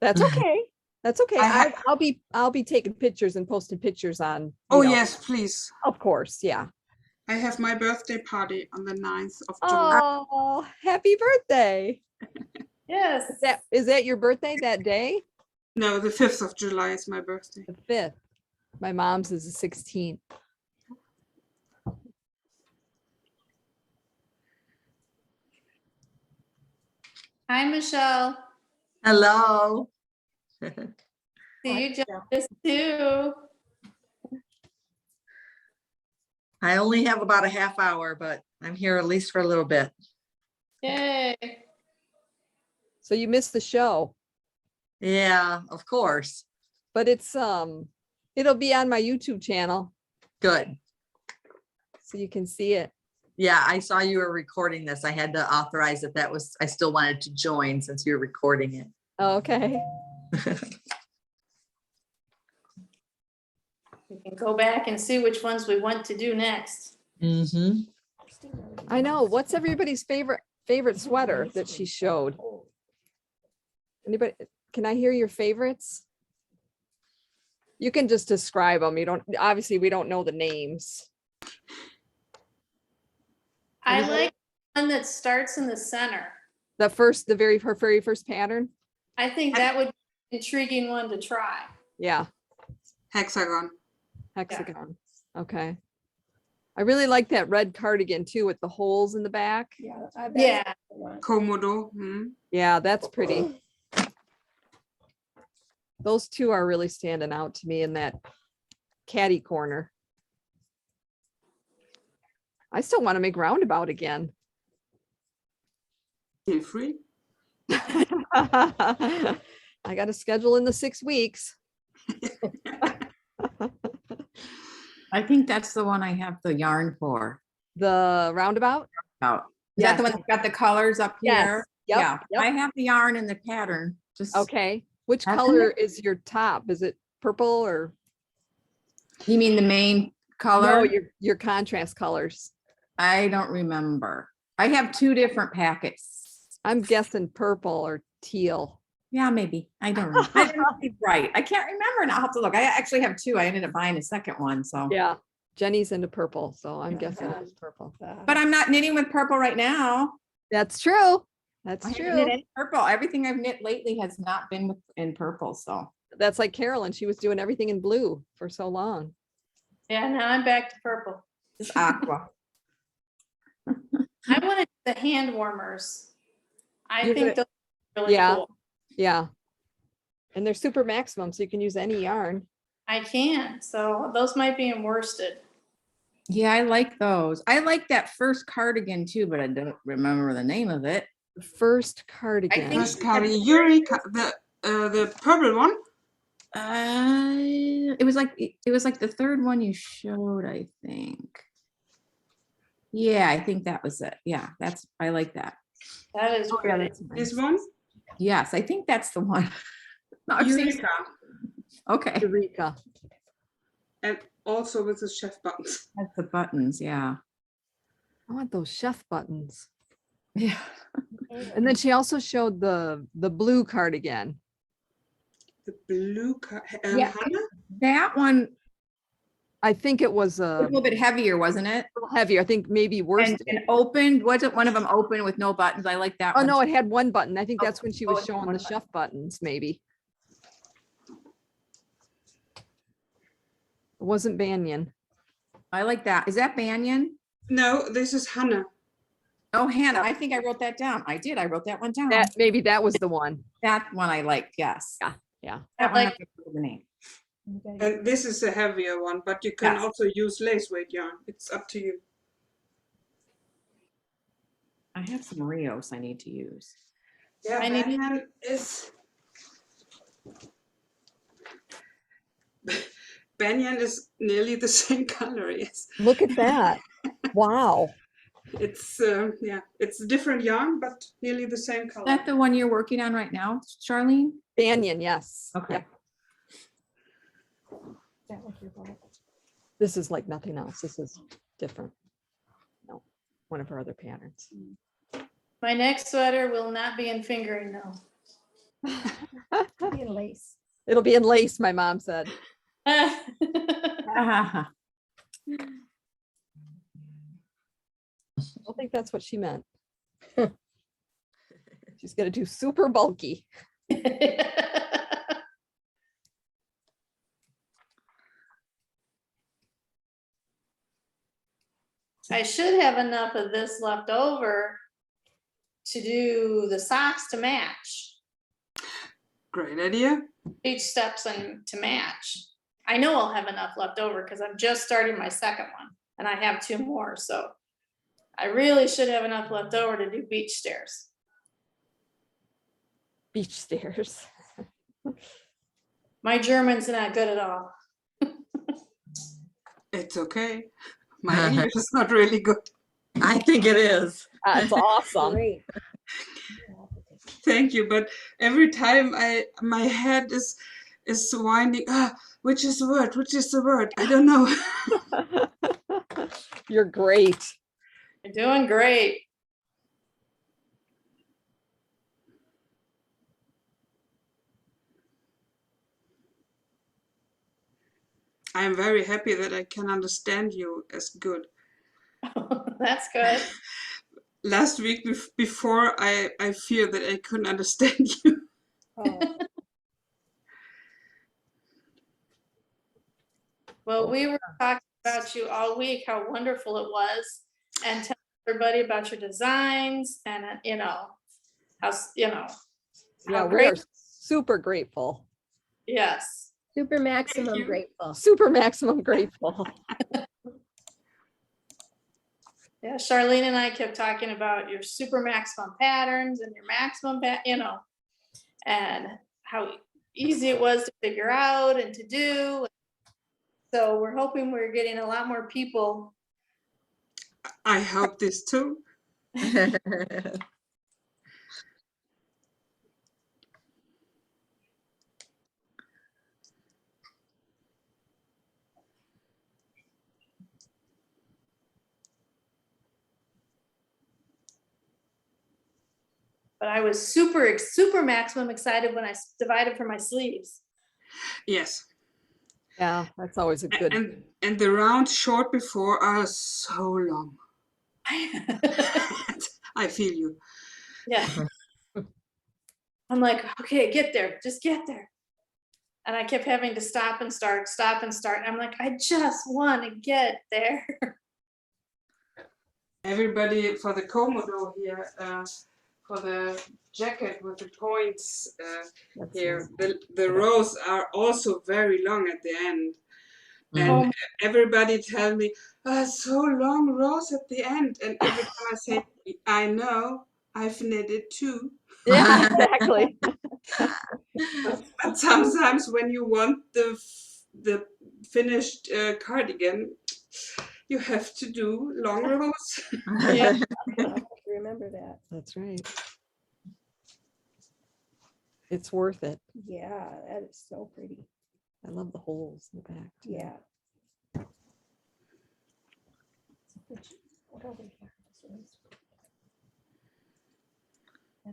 that's okay. That's okay. I ha- I'll be taking pictures and posting pictures on. you Oh, know, yes, please. Of course, yeah. I have my birthday party on the 9th of July. Oh, happy birthday. Yes. Is that your birthday that day? No, the 5th of July is my birthday. The 5th. My mom's is the 16th. Hi, Michelle. Hello. See you just too. I only have about a half hour, but I'm here at least for a little bit. Yay. So you missed the show, Yeah, of course. but it's it'll be on my YouTube channel Good. so you can see it. Yeah, I saw you were recording this. I had to authorize that I still wanted to join since you're recording it. Okay. We can go back and see which ones we want to do next. Mm-hmm. I know. What's everybody's favorite sweater that she showed? Anybody, can I hear your favorites? You can just describe them. You don't, obviously we don't know the names. I Anybody? like one that starts in the center. The very first pattern. I think that would be an intriguing one to try. Yeah. Hexagon. Hexagon. Okay. I really like that red cardigan too with the holes in the back. Yeah. Komodo. Yeah, that's pretty. Those two are really standing out to me in that caddy corner. I still want to make roundabout again. Feel free. I got a schedule in the 6 weeks. I think that's the one I have the yarn for. The roundabout? Out. Is that the one Yes. that's got the colors up Yes. here? Yep, Yeah, yep. I have the yarn and the pattern. Just Okay. Which That's color is your top? Is it purple or? You mean the main color? No, your contrast colors. I don't remember. I have 2 different packets. I'm guessing purple or teal. Yeah, maybe. I don't know. I didn't see right. I can't remember now. I'll have to look. I actually have 2. I ended up buying a second one. So, Yeah. Jenny's into purple, so I'm guessing it's purple. but I'm not knitting with purple right now. That's true. That's I haven't knit true. any purple. Everything I've knit lately has not been in purple. So That's like Carolyn. She was doing everything in blue for so long. Yeah, now I'm back to purple. just aqua. I wanted the hand warmers. I You're think gonna- those are really Yeah. cool. Yeah. And they're super maximum, so you can use any yarn. I can. So those might be in worsted. Yeah, I like those. I like that first cardigan too, but I don't remember the name of it. The first cardigan. think- First cardi. Eureka. The purple one. It was like the third one you showed, I think. Yeah, I think that was it. Yeah, I like that. That is Oh, yeah, pretty. that's nice. This one. Yes, I think that's the one. No, I've seen it. Eureka. Okay, Eureka. And also with the chef buttons. that's the buttons. Yeah, I want those chef buttons. yeah. And then she also showed the blue cardigan. The blue Yeah. Hannah? That one I think it was was a a little bit heavier, wasn't it? little heavier. I think maybe worse. And opened. Wasn't one of them open with no buttons? I like that. Oh, one. no, it had one button. I think Oh, that's when she oh, was it had showing one the button. chef buttons, maybe. It wasn't Banyan. I like that. Is that Banyan? No, this is Hannah. Oh, Hannah. I think I wrote that down. I did. I wrote that one down. Maybe that was the one. That one I like. Yes. Yeah, yeah. That I one I like- have to the name. And this is a heavier one, but you can Yes. also use lace weight yarn. It's up to you. I have some Rios I need to use. Yeah, I need- Banyan is banyan is nearly the same color. Yes, Look at that. Wow. it's yeah, it's a different yarn, but nearly the same Is color. that the one you're working on right now, Charlene? Banyan, yes. Okay. Yep. This is like nothing else. This is different. No, one of her other patterns. My next sweater will not be in fingering though. Be in lace. It'll be in lace, my mom said. Ah, I don't think that's what she meant. She's gonna do super bulky. I should have enough of this left over to do the socks to match, Great idea. each steps and to match. I know I'll have enough left over because I'm just starting my second one and I have 2 more, so I really should have enough left over to do beach stairs. Beach stairs. My German's not good at all. It's okay. My English is not really good. I think it is. That's awesome. Great. Thank you, but every time my head is winding. Which is the word? Which is the word? I don't know. You're great. You're doing great. I am very happy that I can understand you as good. That's good. Last week before, I fear that I couldn't understand you. Oh, Well, we were talking about you all week, how wonderful it was, and tell everybody about your designs and, how, Yeah, how we great. are super grateful. Yes. super maximum you. grateful. Super maximum grateful. Yeah, Charlene and I kept talking about your super maximum patterns and your maximum, and how easy it was to figure out and to do. So we're hoping we're getting a lot more people. I hope this too. But I was super maximum excited when I divided for my sleeves. Yes. Yeah, that's always a good. And the rounds short before are so long. I feel you. Yeah. I'm like, okay, get there, just get there. And I kept having to stop and start. I'm like, I just want to get there. Everybody for the Komodo here, for the jacket with the points here, the rows are also very long at the end. And everybody tell me, so long rows at the end. And every time I say, I know, I've knitted too. Yeah, exactly. But sometimes when you want the finished cardigan, you have to do long rows. Yeah. Remember that. That's right. It's worth it. Yeah, that is so pretty. I love the holes in the back. too. Yeah.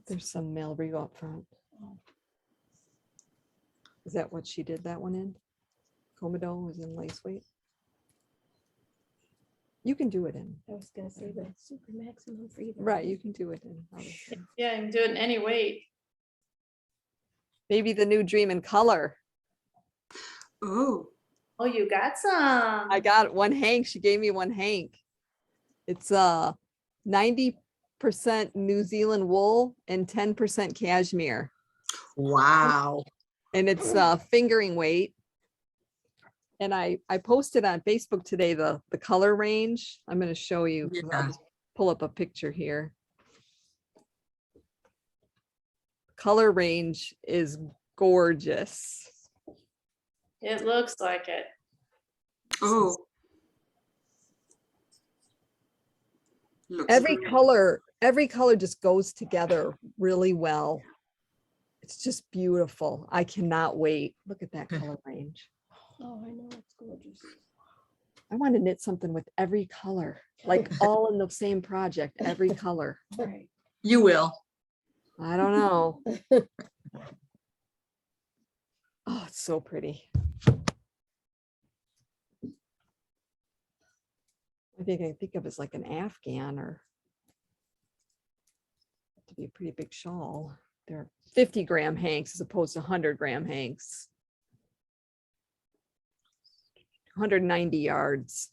There's some Malrigo up front. Is that what she did that one in? Komodo was in lace weight. You can do it in. I was gonna say the super maximum for either. Right, you can do it in. Yeah, you can do it in any weight. Maybe the new dream in color. Oh, Oh, you got some. I got one Hank. She gave me one Hank. It's 90% New Zealand wool and 10% cashmere. Wow. And it's fingering weight. And I posted on Facebook today the color range. I'm going to show you. I'll Yeah. just pull up a picture here. Color range is gorgeous. It looks like it. Oh. Looks Every great. color just goes together really well. It's just beautiful. I cannot wait. Look at that color range. Oh, I know, it's gorgeous. I want to knit something with every color, like all in the same project, every color. Right. You will. I don't know. Oh, it's so pretty. I think of it as like an Afghan or to be a pretty big shawl. They're 50-gram hanks as opposed to 100-gram hanks. 190 yards.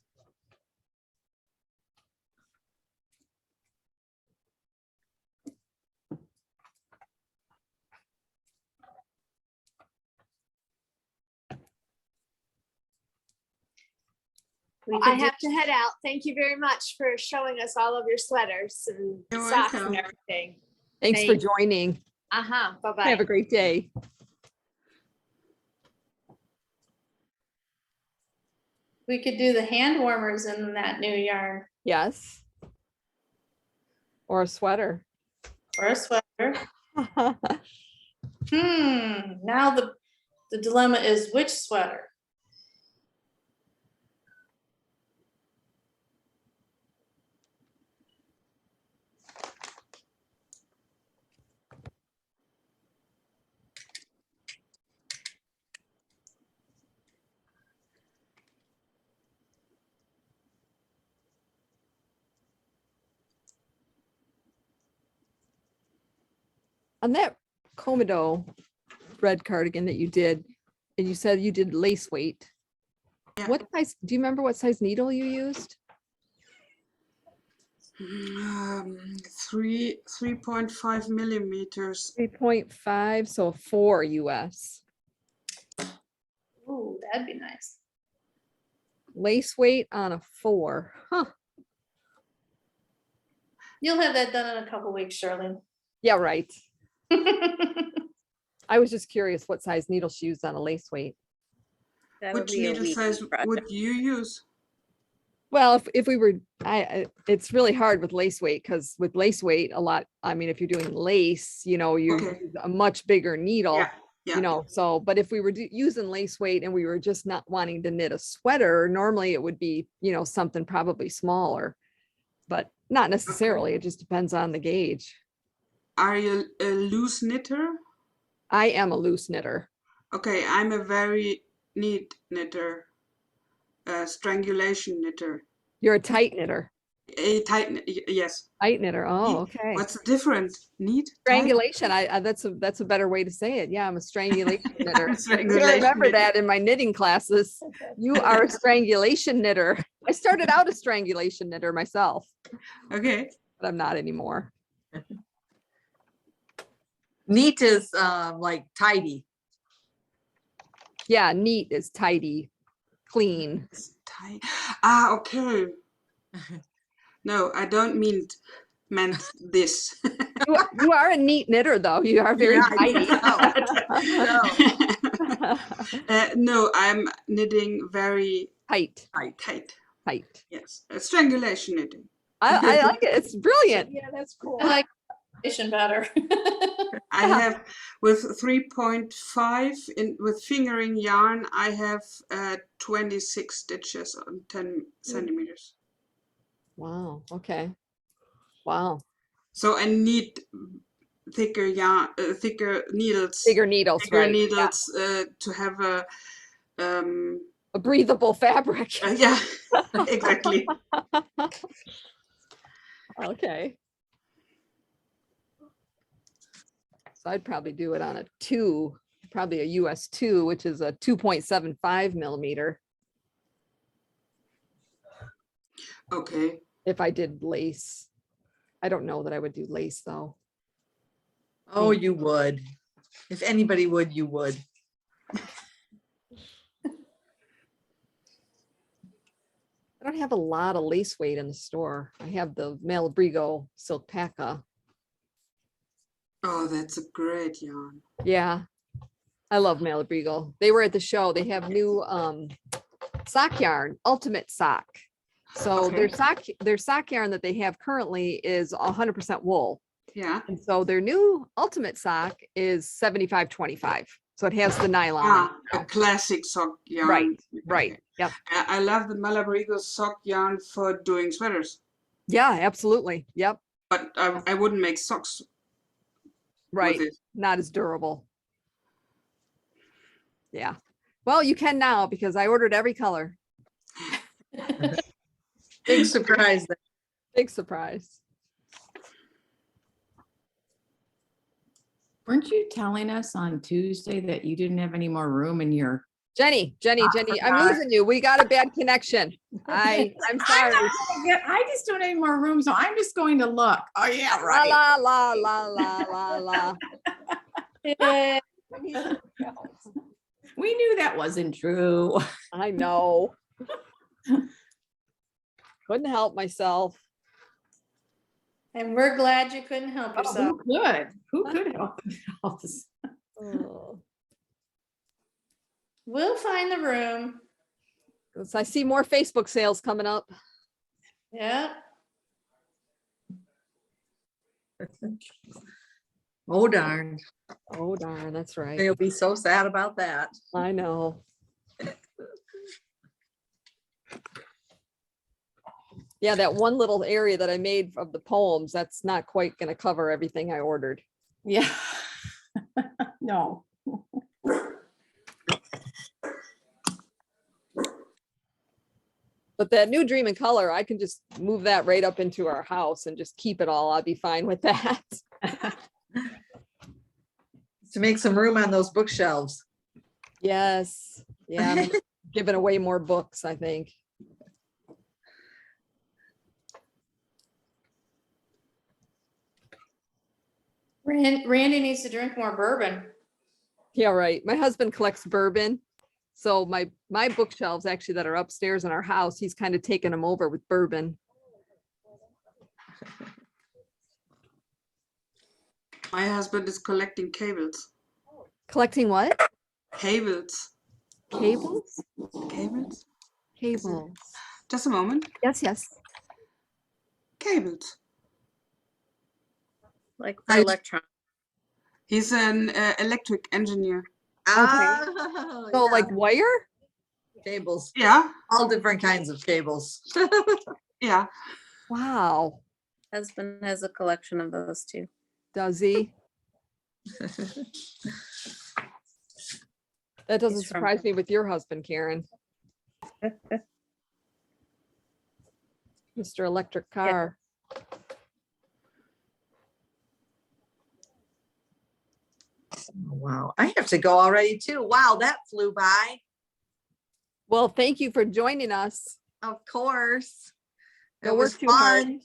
I have to head out. Thank you very much for showing us all of your sweaters and You're socks welcome. and everything. Thanks for Thanks. joining. Uh-huh. Bye-bye. Have a great day. We could do the hand warmers in that new yarn Yes. Or a sweater. or a sweater. Now the dilemma is which sweater? On that Comodo red cardigan that you did, and you said you did lace weight. Yeah. What size, do you remember what size needle you used? 3.5 millimeters. 3.5, so 4 US. Ooh, that'd be nice. Lace weight on a 4. Huh. You'll have that done in a couple weeks, Shirley. Yeah, right. I was just curious what size needle she used on a lace weight. That'll Which be a needle week size project. would you use? Well, if we were, it's really hard with lace weight because with lace weight, I mean, if you're doing lace, you Okay. use a much bigger needle, Yeah. so, but if we were using lace weight and we were just not wanting to knit a sweater, normally it would be, something probably smaller, but not necessarily. It just depends on the gauge. Are you a loose knitter? I am a loose knitter. Okay, I'm a very neat knitter, strangulation knitter. You're a tight knitter. A tight, yes. Tight knitter. Oh, Neat. okay. What's the difference? Neat? Tight? Strangulation. That's a better way to say it. Yeah, I'm a strangulation knitter. I'm gonna Strangulation remember knitter. that in my knitting classes. You are a strangulation knitter. I started out a strangulation knitter myself, Okay. but I'm not anymore. Neat is like tidy. Yeah, neat is tidy, clean. It's tight. Okay. No, I don't meant this. You are a neat knitter, though. You are very Yeah, I tidy. No, I'm knitting very Tight, tight. tight. Yes, strangulation knitting. I like it. It's brilliant. Yeah, that's cool. I like better. I have with 3.5 with fingering yarn. I have 26 stitches on 10 centimeters. Wow. Okay. Wow. So I need thicker yarn, thicker needles. Bigger needles, Bigger right? needles to have A breathable fabric. yeah, exactly. Okay. So I'd probably do it on a 2, probably a US 2, which is a 2.75 millimeter. Okay. If I did lace. I don't know that I would do lace though. Oh, you would. If anybody would, you would. I don't have a lot of lace weight in the store. I have the Malabrigo silk paca. Oh, that's a great yarn. Yeah. I love Malabrigo. They were at the show. They have new sock yarn, Ultimate Sock. So their sock yarn that they have currently is 100% wool. Yeah. And so their new Ultimate Sock is 75-25. So it has the nylon. in it Ah, a now. classic sock yarn. Right, Okay. right. Yep. I love the Malabrigo sock yarn for doing sweaters, Yeah, absolutely. Yep. but I wouldn't make socks Right. with it. Not as durable. Yeah. Well, you can now because I ordered every color. Big surprise. Big surprise. Weren't you telling us on Tuesday that you didn't have any more room in your? Jenny, I'm losing you. We got a bad connection. I'm sorry. I just don't have any more room, so I'm just going to look. Oh, yeah, La right. la la la la la la. We knew that wasn't true. I know. Couldn't help myself. And we're glad you couldn't help Oh, yourself. who could? Who could help themselves? Oh. We'll find the room. 'Cause I see more Facebook sales coming up. Yeah. Oh, darn. Oh darn, that's right. They'll be so sad about that. I know. Yeah, that one little area that I made of the poems, that's not quite gonna cover everything I ordered. Yeah. No. But that new Dream in Color, I can just move that right up into our house and just keep it all. I'll be fine with that. To make some room on those bookshelves. Yes. Yeah, I'm giving away more books, I think. Randy needs to drink more bourbon. Yeah, right. My husband collects bourbon. So my bookshelves actually that are upstairs in our house, he's kind of taken them over with bourbon. My husband is collecting cables. Collecting what? Cables. Cables? Cables? Cables. Just a moment. Yes, yes. Cables. Like for electron. He's an electric engineer. Oh, So yeah. like wire? Cables, Yeah. all different kinds of cables. Yeah. Wow. Husband has a collection of those too. Does he? That doesn't He's from- surprise me with your husband, Karen. Mr. Electric Car. Wow, I have to go already too. Wow, that flew by. Well, thank you for joining us. Of course. It Don't was work too hard. fun.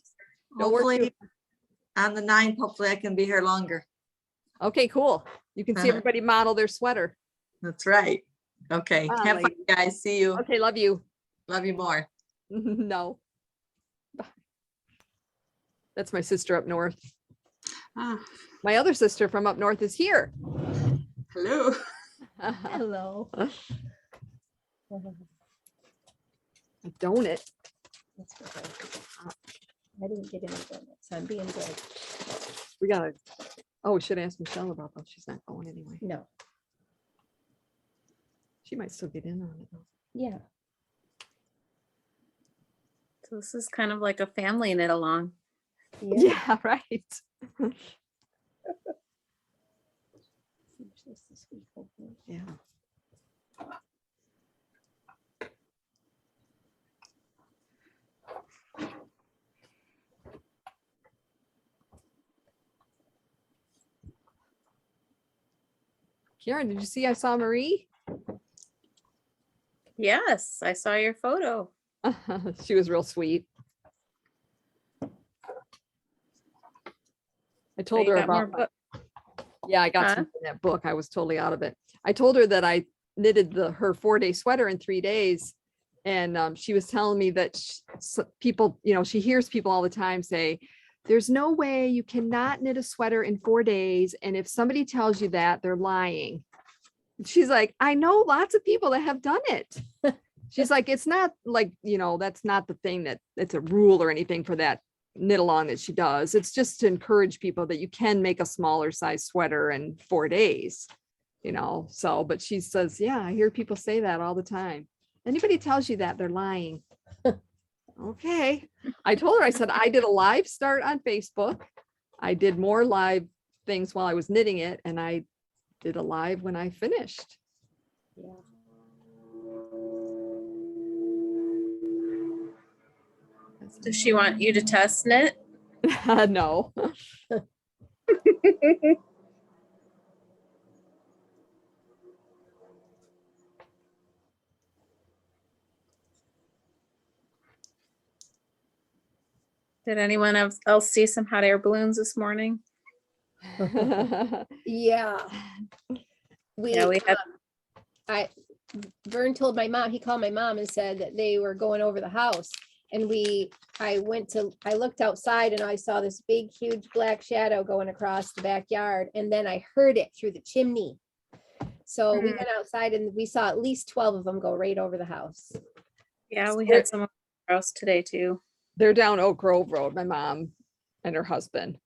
Don't work too- Hopefully on the 9th, hopefully I can be here longer. Okay, cool. You can see Uh-huh. everybody model their sweater. That's right. Okay, Bye, have fun, ladies. guys. See you. Okay, love you. Love you more. No. Bye. That's my sister up north. Ah, My other sister from up north is here. hello. Hello. A donut. That's what I didn't get any donuts. I'm being good. We gotta, oh, we should ask Michelle about those. She's not going anyway. No, She might still get in on it. though. yeah. So this is kind of like a family knit along. Yeah, right. Finish this week, hopefully. Yeah. Karen, did you see I saw Marie? Yes, I saw your photo. She was real sweet. I told You her got more about, book- yeah, I got Huh? some from that book. I was totally out of it. I told her that I knitted her 4-day sweater in 3 days. And she was telling me that people, she hears people all the time say, there's no way you cannot knit a sweater in 4 days. And if somebody tells you that, they're lying. She's like, I know lots of people that have done it. She's like, it's not like, that's not the thing that it's a rule or anything for that knit along that she does. It's just to encourage people that you can make a smaller size sweater in 4 days, so, but she says, yeah, I hear people say that all the time. Anybody tells you that, they're lying. Okay. I told her, I said, I did a live start on Facebook. I did more live things while I was knitting it, and I did a live when I finished. Yeah. Does she want you to test knit? No. Did anyone else see some hot air balloons this morning? Yeah. We, Yeah, we had Vern told my mom, he called my mom and said that they were going over the house. And I looked outside and I saw this big, huge black shadow going across the backyard. And then I heard it through the chimney. So we went outside and we saw at least 12 of them go right over the house. Yeah, we had some else today too. They're down Oak Grove Road, my mom and her husband.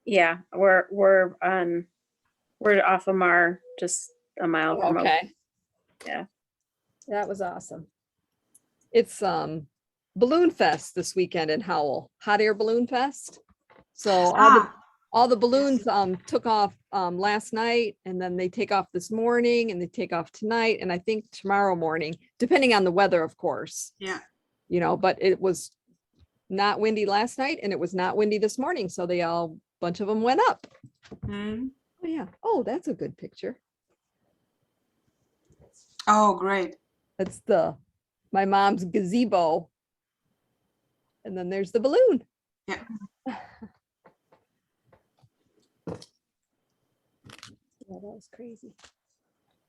Yeah, we're off of Mar, just a mile from Oak. Okay. Yeah. That was awesome. It's Balloon Fest this weekend in Howell, Hot Air Balloon Fest. So all the balloons took off last night, and then they take off this morning, and they take off tonight, and I think tomorrow morning, depending on the weather, of course. Yeah. But it was not windy last night, and it was not windy this morning, so bunch of them went up. Hmm. Oh yeah. Oh, that's a good picture. Oh, great. That's my mom's gazebo. And then there's the balloon. Yeah. Yeah, that was crazy.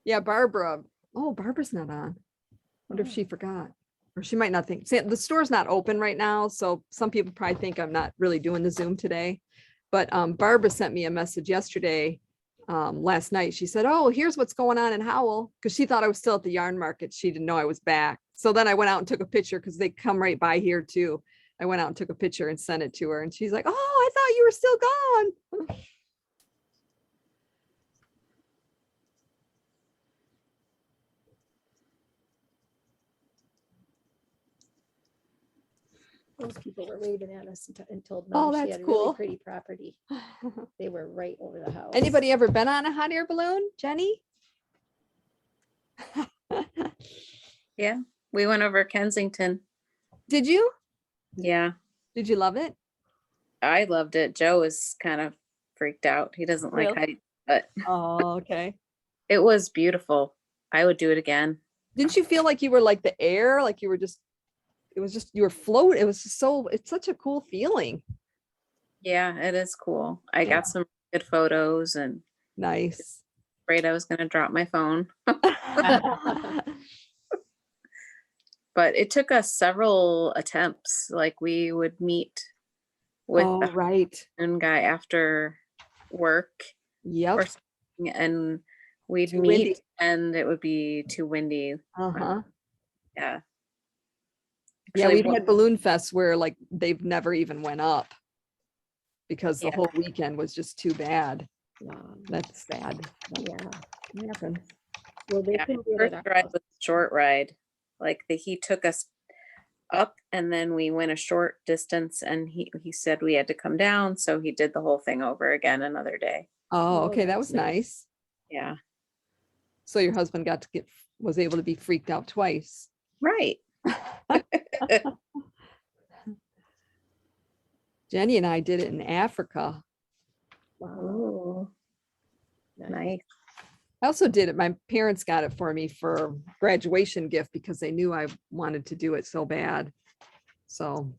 Yeah, Barbara. Oh, Barbara's not on. Wonder if she forgot. Or she might not think. See, the store's not open right now, so some people probably think I'm not really doing the Zoom today. But Barbara sent me a message yesterday, last night. She said, oh, here's what's going on in Howell, because she thought I was still at the yarn market. She didn't know I was back. So then I went out and took a picture because they come right by here too. I went out and took a picture and sent it to her. And she's like, oh, I thought you were still gone. Those people were waving at us and told Oh, mom she that's had a cool. really pretty property. They were right over the house. Anybody ever been on a hot air balloon, Jenny? Yeah, we went over Kensington. Did you? Yeah, Did you love it? I loved it. Joe was kind of freaked out. He doesn't like Really? height, but Oh, okay. it was beautiful. I would do it again. Didn't you feel like you were like the air, like you were just, you were floating. It was just it's such a cool feeling. Yeah, it is cool. I Yeah. got some good photos and Nice. afraid I was going to drop my phone. But it took us several attempts. Like we would meet with Oh, the right. one guy after work Yep. or something, and we'd Too meet windy. and it would be too windy. Uh-huh. Yeah. Yeah, Actually, we've had balloon fests where like they've never even went up because the Yeah. whole weekend was just too bad. Wow. That's sad. Yeah. What happened? Well, they Yeah, couldn't do it first at our ride house. was a short ride. Like he took us up and then we went a short distance and he said we had to come down. So he did the whole thing over again another day. Oh, Oh, okay. That that's was nice. nice. Yeah. So your husband was able to be freaked out twice. Right. Jenny and I did it in Africa. Wow. Oh, Nice. nice. I also did it. My parents got it for me for graduation gift because they knew I wanted to do it so bad. So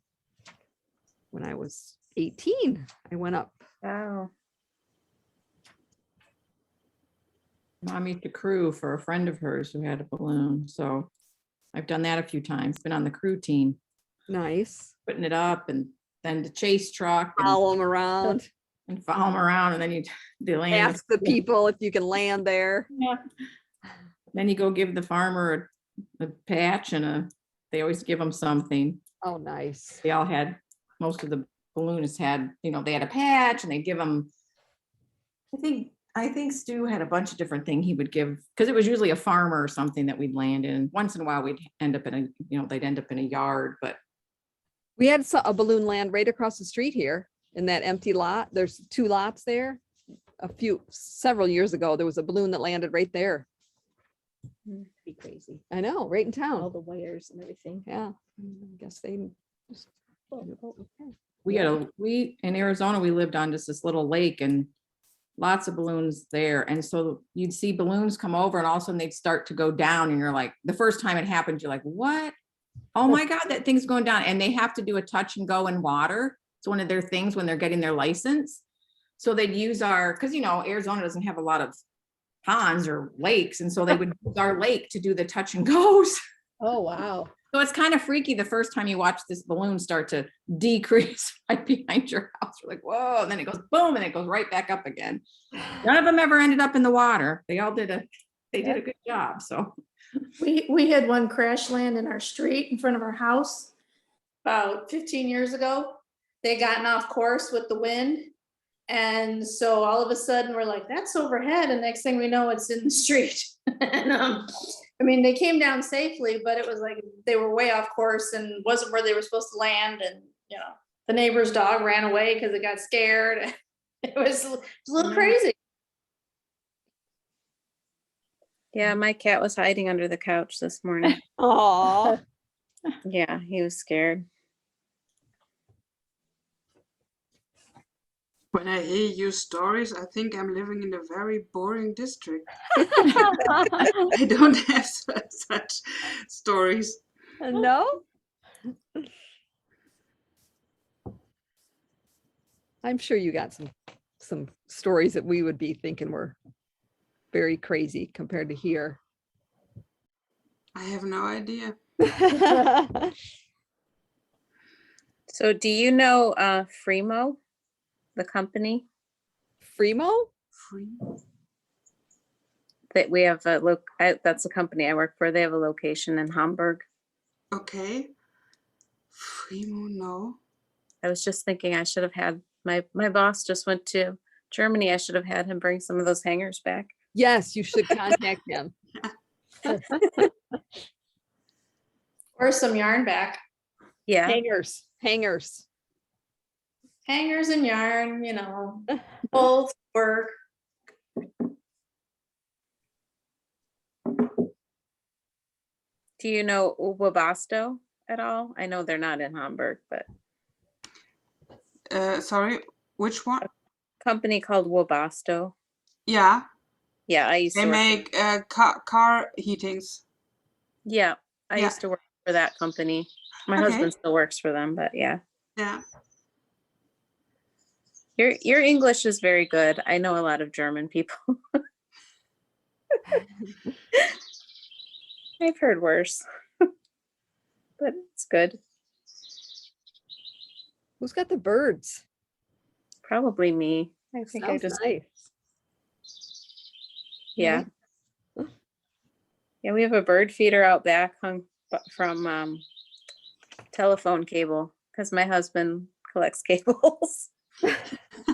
when I was 18, I went up. Wow. Mom used to crew for a friend of hers who had a balloon. So I've done that a few times, been on the crew team, Nice. putting it up and then the chase truck Follow them around. and follow them around. And then they land. Ask the people if you can land there. Yeah. Then you go give the farmer patch and they always give them something. Oh, nice. They all had, most of the balloonists had, they had a patch and they give them, I think Stu had a bunch of different things he would give, because it was usually a farmer or something that we'd land in. Once in a while, we'd end up in they'd end up in a yard, but We had a balloon land right across the street here in that empty lot. There's 2 lots there. Several years ago, there was a balloon that landed right there. Be crazy. I know, right in All town. the wires and everything. Yeah, I guess they just. we in Arizona, we lived on just this little lake and lots of balloons there. And so you'd see balloons come over and all of a sudden they'd start to go down. And you're like, the first time it happened, you're like, what? Oh my God, that thing's going down. And they have to do a touch and go in water. It's one of their things when they're getting their license. So they'd use because Arizona doesn't have a lot of ponds or lakes. And so they would use our lake to do the touch and goes. Oh, wow. So it's kind of freaky the first time you watch this balloon start to decrease right behind your house. You're like, whoa, and then it goes boom, and it goes right back up again. None of them ever ended up in the water. They all did a good job. So We had one crash land in our street in front of our house about 15 years ago. They had gotten off course with the wind. And so all of a sudden we're like, that's overhead. And next thing we know, it's in the street. And they came down safely, but it was like they were way off course and wasn't where they were supposed to land. And, the neighbor's dog ran away because it got scared. It was a little crazy. Yeah, my cat was hiding under the couch this morning. Oh, Yeah, he was scared. When I hear your stories, I think I'm living in a very boring district. I don't have such stories. no. I'm sure you got some stories that we would be thinking were very crazy compared to here. I have no idea. So do you know Fremo, the company Fremo? Free. that we have that's the company I work for. They have a location in Hamburg. Okay. Free no. I was just thinking I should have had my boss just went to Germany. I should have had him bring some of those hangers back. Yes, you should contact him. Or some yarn back. Yeah. Hangers. Hangers and yarn, both work. Do you know Wabasto at all? I know they're not in Hamburg, but Sorry, which one? company called Wabasto. Yeah, Yeah, I used they to work. make car heatings. Yeah, I Yeah. used to work for that company. My Okay. husband still works for them, but yeah. Yeah. Your English is very good. I know a lot of German people. I've heard worse, but it's good. Who's got the birds? Probably me. I think I Sounds just, nice. yeah. Yeah, we have a bird feeder out back hung from telephone cable because my husband collects cables,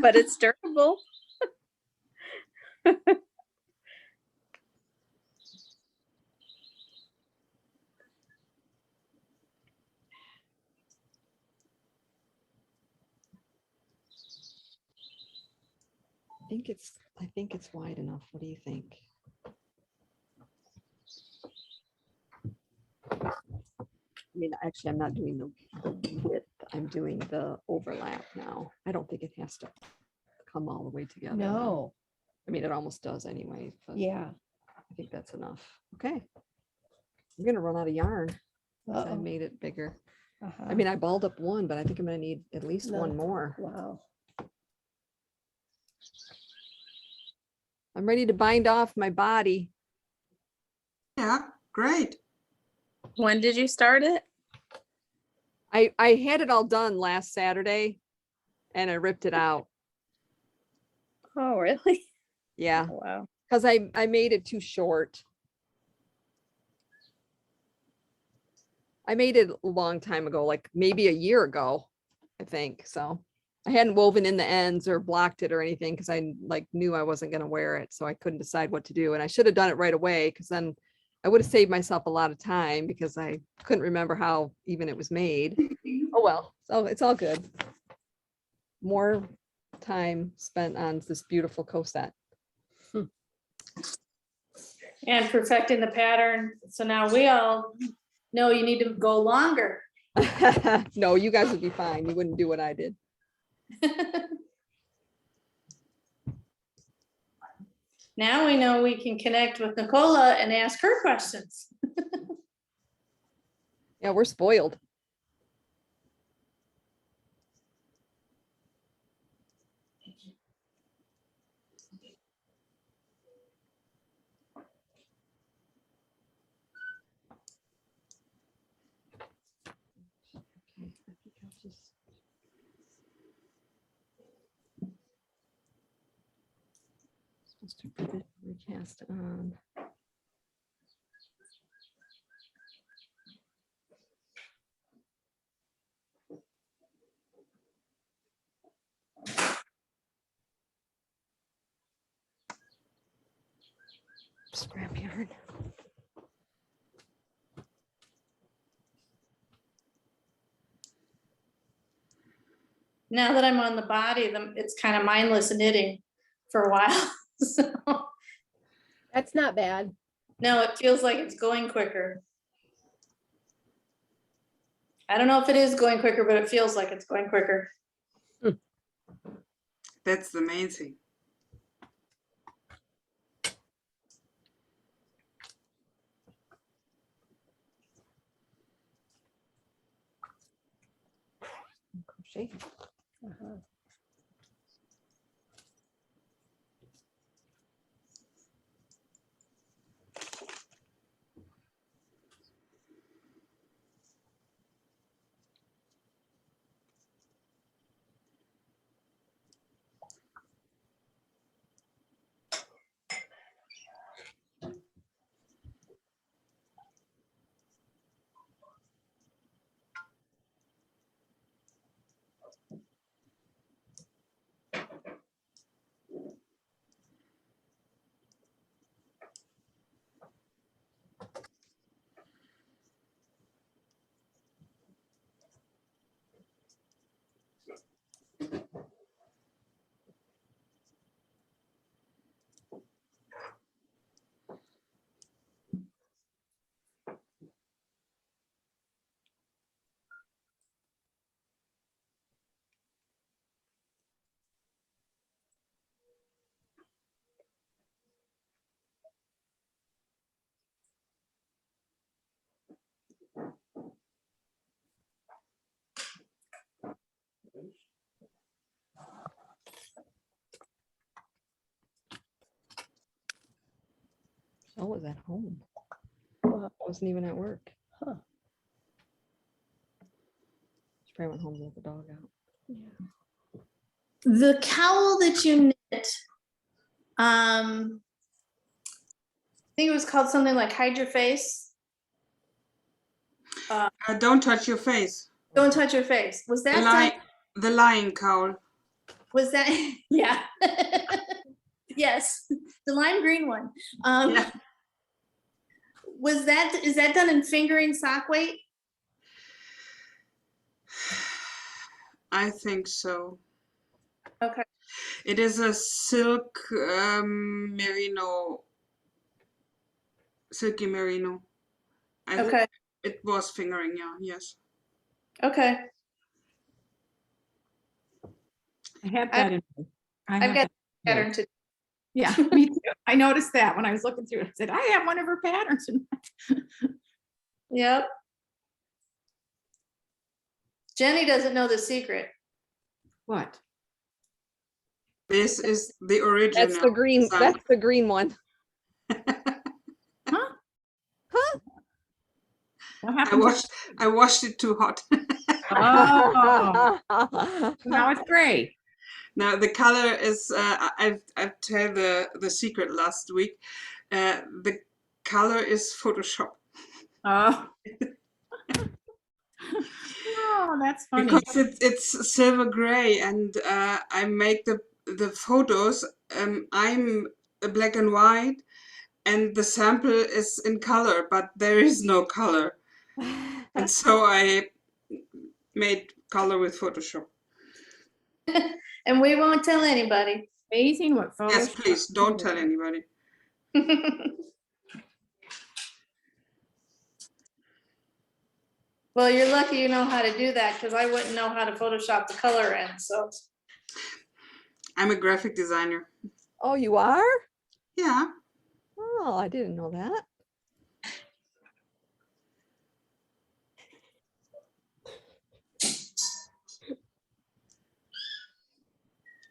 but it's durable. I think it's wide enough. What do you think? I mean, actually, I'm not doing the width. I'm doing the overlap now. I don't think it has to come all the way together. though. No. I mean, it almost does anyway, but Yeah. I think that's enough. Okay. I'm gonna run out of yarn. 'Cause I Uh-oh. made it bigger. Uh-huh. I mean, I balled up one, but I think I'm gonna need at least No. one more. Wow. I'm ready to bind off my body. Yeah, great. When did you start it? I had it all done last Saturday and I ripped it out. Oh, really? Yeah, Oh, wow. because I made it too short. I made it a long time ago, like maybe a year ago, I think. So I hadn't woven in the ends or blocked it or anything because I like knew I wasn't going to wear it. So I couldn't decide what to do. And I should have done it right away because then I would have saved myself a lot of time because I couldn't remember how even it was made. Oh, well, so it's all good. More time spent on this beautiful co-set. And perfecting the pattern. So now we all know you need to go longer. No, you guys would be fine. You wouldn't do what I did. Now we know we can connect with Nicola and ask her questions. Yeah, we're spoiled. Supposed to put it recast on. Scrap yarn. Now that I'm on the body, it's kind of mindless knitting for a while. So, That's not bad. no, it feels like it's going quicker. I don't know if it is going quicker, but it feels like it's going quicker. That's the main thing. Crochet. I was at home. I wasn't even at work. Huh. She probably went home to let the dog out. The cowl that you knit, I think it was called something like Hide Your Face. Don't touch your face. Don't touch your face. Was that done? The lion cowl. Was that? Yeah. Yes, the lime green one. Yeah. Is that done in fingering sock weight? I think so. Okay. It is a silk merino, silky merino. I think Okay. it was fingering, yeah, yes. Okay. I have that in. I I've have got that in. pattern to. Yeah, me too. I noticed that when I was looking through it. I said, I have one of her patterns. Yep. Jenny doesn't know the secret. What? This is the original. That's the green. design. That's the green one. Huh? Huh? What happened? I washed it too hot. Oh, now it's gray. Now the color is I've told the secret last week. The color is Photoshop. Oh. Oh, that's funny. because it's silver gray, and I make the photos. I'm a black and white, and the sample is in color, but there is no color, and so I made color with Photoshop. And we won't tell anybody. Amazing what Yes, Photoshop please don't can tell do. anybody. Well, you're lucky you know how to do that, because I wouldn't know how to Photoshop the color in, so. I'm a graphic designer. Oh, you are? Yeah. Oh, I didn't know that.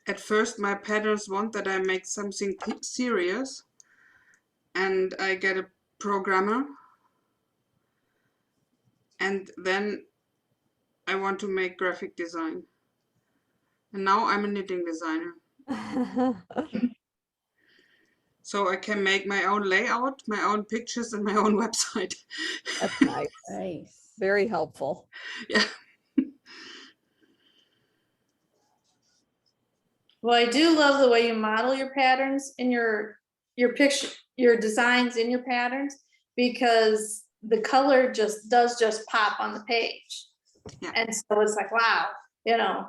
At first, my patterns want that I make something serious, and I get a programmer, and then I want to make graphic design. And now I'm a knitting designer. So I can make my own layout, my own pictures, and my own website. That's nice. Nice. Very helpful. Yeah. Well, I do love the way you model your patterns in your picture, your designs in your patterns, because the color does just pop on the page. Yeah. And so it's like, wow, you know,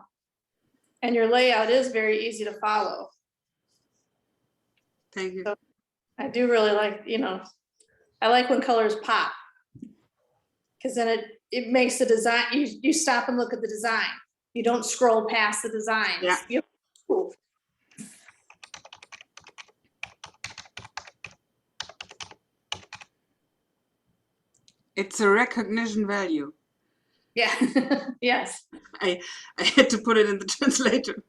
and your layout is very easy to follow. Thank you. I do really like, you know, I like when colors pop. Because then it makes the design, you stop and look at the design. You don't scroll past the designs. Yeah. Ooh. It's a recognition value. Yeah, yes. I had to put it in the translator.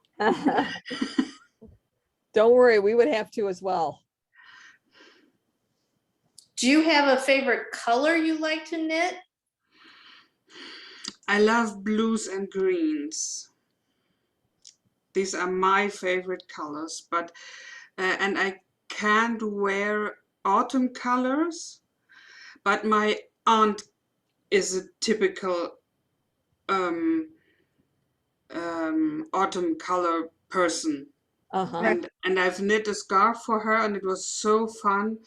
Don't worry, we would have to as well. Do you have a favorite color you like to knit? I love blues and greens. These are my favorite colors, but and I can't wear autumn colors, but my aunt is a typical autumn color person. Uh-huh. And I've knit a scarf for her, and it was so fun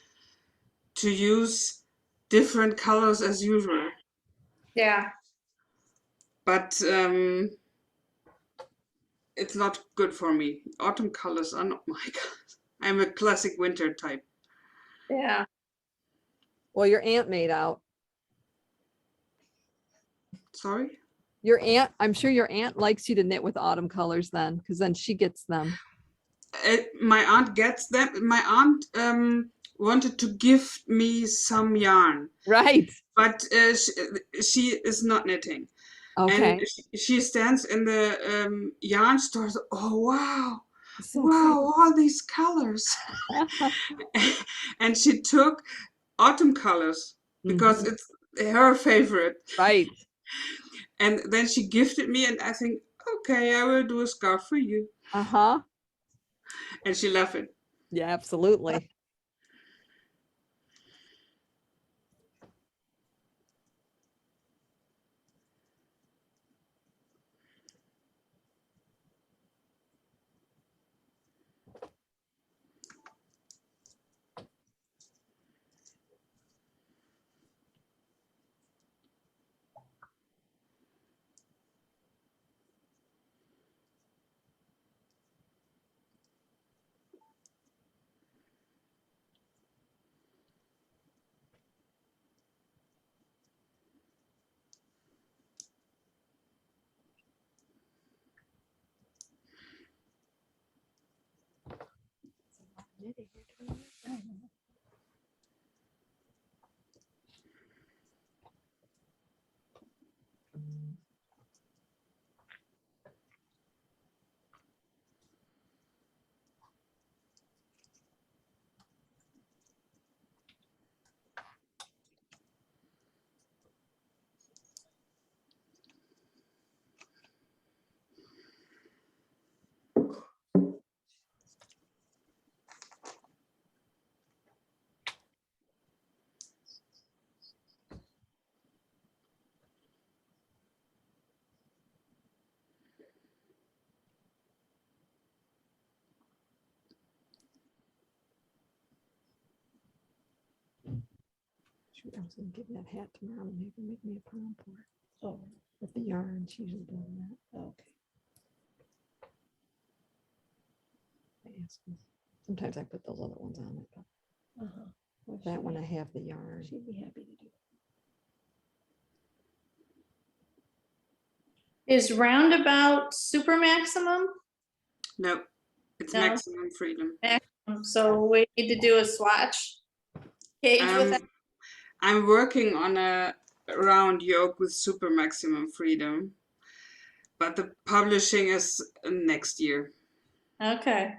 to use different colors as usual. Yeah. But it's not good for me. Autumn colors are not my colors. I'm a classic winter type. Yeah. Well, your aunt made out. Sorry? Your aunt, I'm sure your aunt likes you to knit with autumn colors then, because then she gets them. My aunt gets them. My aunt wanted to give me some yarn, Right. but she is not knitting. Okay. And she stands in the yarn store. Oh, wow. So Wow, all these colors. And she took autumn colors because Mhm. it's her favorite. Right. And then she gifted me, and I think, okay, I will do a scarf for you. Uh-huh. And she loved it. Yeah, absolutely. Shoot, I was gonna give that hat to mom and have her make me a pom for it. Oh, With the yarn, she usually does that. okay. I ask her. Sometimes I put those other ones on it, but Uh-huh. Well, that she'd one be- I have the yarn. She'd be happy to do. Is roundabout super maximum? No, it's No. maximum freedom. So we need to do a swatch gauge with that. I'm working on a round yoke with super maximum freedom, but the publishing is next year. Okay.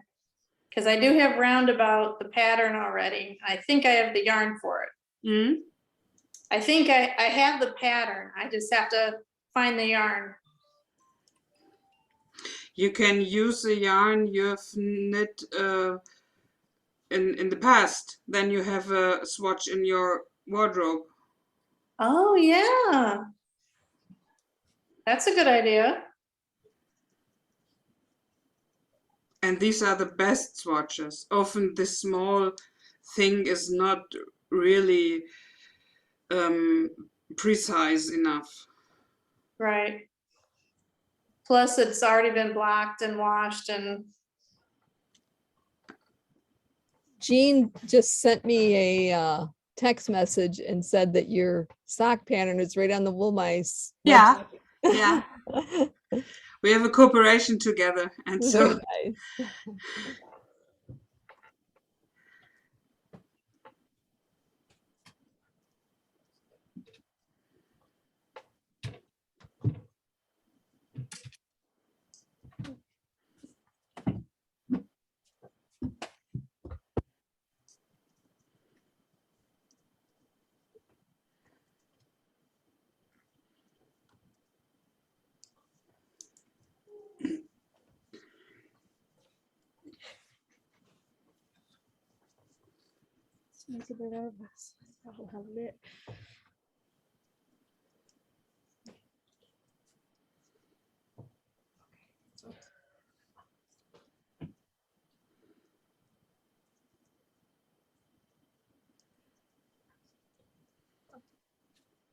Because I do have roundabout, the pattern already. I think I have the yarn for it. Hmm? I think I have the pattern. I just have to find the yarn. You can use the yarn you've knit in the past. Then you have a swatch in your wardrobe. Oh, yeah. That's a good idea. And these are the best swatches. Often this small thing is not really precise enough. Right. Plus, it's already been blocked and washed and Jean just sent me a text message and said that your sock pattern is right on the wool mice. Yeah, website. yeah. We have a cooperation together, and so Very nice. Smells a bit of us. I'll have it.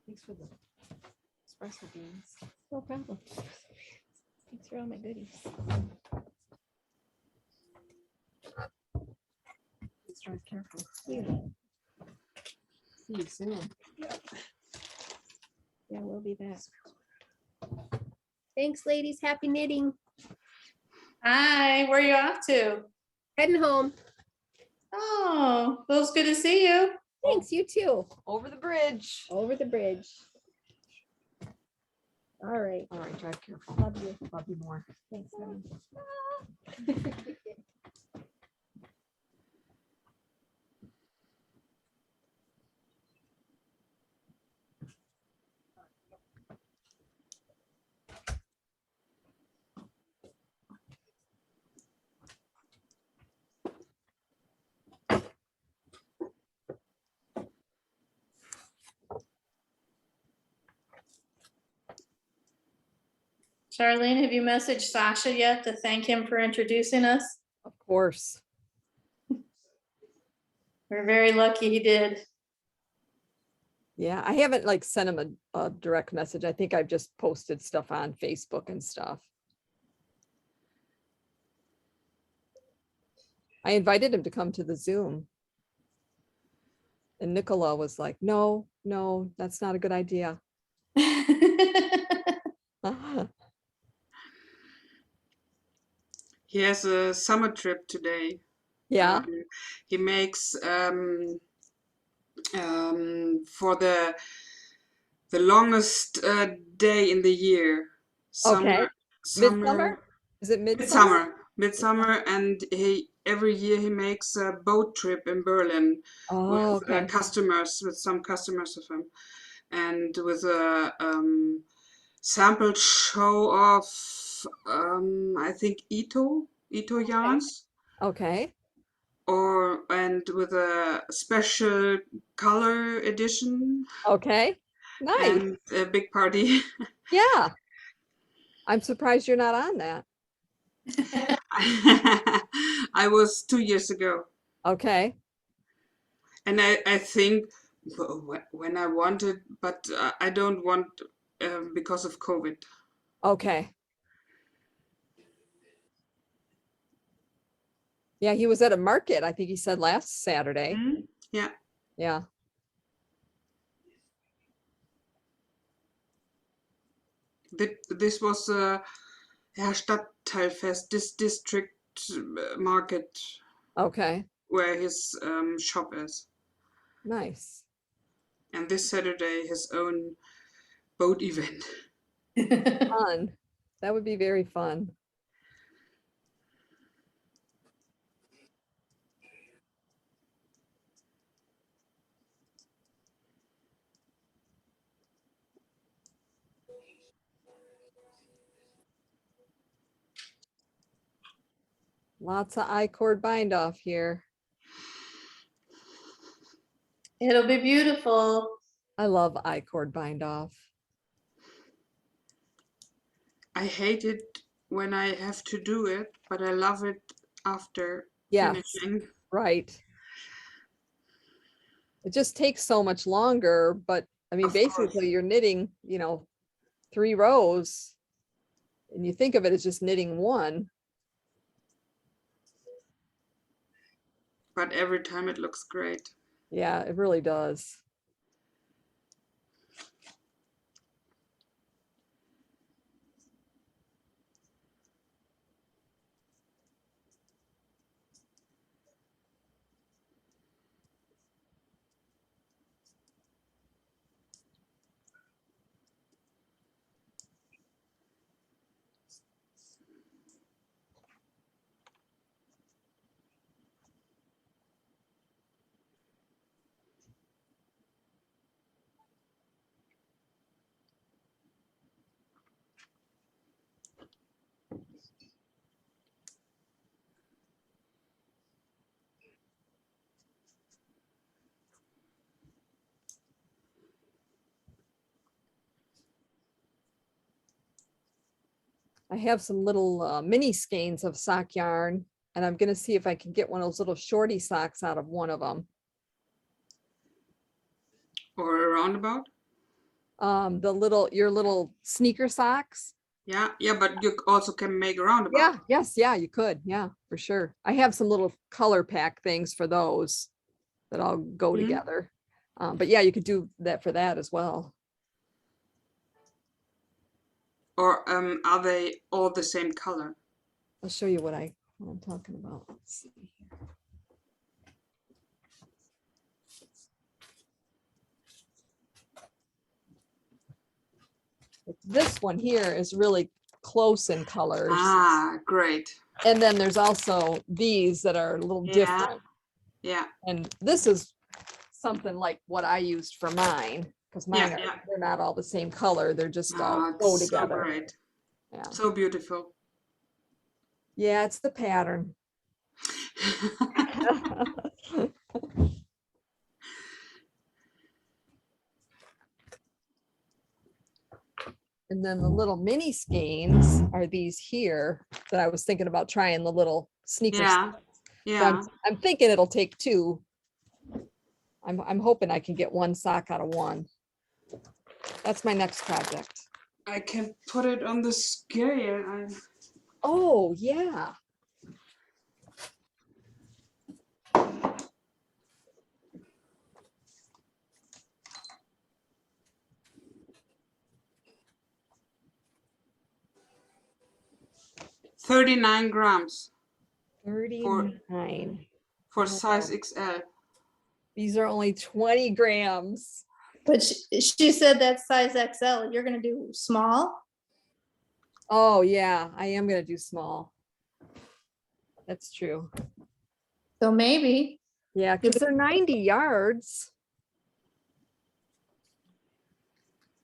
Thanks for the espresso beans. No problem. Thanks for all my goodies. Please drive careful. Yeah, See you soon. yeah, we'll be back. Thanks, ladies. Happy knitting. hi, where are you off to? Heading home. Oh, well, it's good to see you. Thanks, you too. Over the bridge. Over the bridge. All right. All right, drive careful. Love you. Love you more. Thanks, honey. Charlene, have you messaged Sasha yet to thank him for introducing us? Of course. We're very lucky he did. Yeah, I haven't like sent him a direct message. I think I've just posted stuff on Facebook and stuff. I invited him to come to the Zoom. And Nicola was like, no, that's not a good idea. he has a summer trip today. Yeah, He makes for the longest day in the year. okay. Midsummer? Is it midsummer? Midsummer, and every year he makes a boat trip in Berlin Oh, with okay. customers, with some customers of him, and with a sample show of I think Ito yarns, Okay. and with a special color edition Okay. Nice. and a big party. Yeah. I'm surprised you're not on that. I was 2 years ago, Okay. and I think when I want it, but I don't want because of COVID. Okay. Yeah, he was at a market, I think he said last Saturday. Yeah. Yeah. This was Stadtteilfest, this district market Okay. where his shop is. Nice. And this Saturday, his own boat event. Fun. That would be very fun. Lots of I-cord bind off here. It'll be beautiful. I love I-cord bind off. I hate it when I have to do it, but I love it after Yes, finishing. right. It just takes so much longer, but I mean, Of course. basically you're knitting, 3 rows and you think of it as just knitting one. But every time it looks great. Yeah, it really does. I have some little mini skeins of sock yarn, and I'm going to see if I can get one of those little shorty socks out of one of them. Or a roundabout. Your little sneaker socks. Yeah, but you also can make a roundabout. Yeah, yes, yeah, you could. Yeah, for sure. I have some little color pack things for those that all go together. But yeah, you could do that for that as well. Or are they all the same color? I'll show you what I'm talking about. Let's see here. This one here is really close in colors. Ah, great. And then there's also these that are a little different. Yeah. And this is something like what I used for mine, because mine they're not all the same color. They're just all go together. So great. Yeah. So beautiful. Yeah, it's the pattern. And then the little mini skeins are these here that I was thinking about trying the little sneakers. Yeah. Yeah. So I'm thinking it'll take 2. I'm hoping I can get 1 sock out of 1. That's my next project. I can put it on the scale. Oh, yeah. $39 grams 39. for size XL. These are only 20 grams. But she said that's size XL. You're gonna do small? Oh, yeah, I am going to do small. That's true. So maybe. Yeah, because they're 90 yards.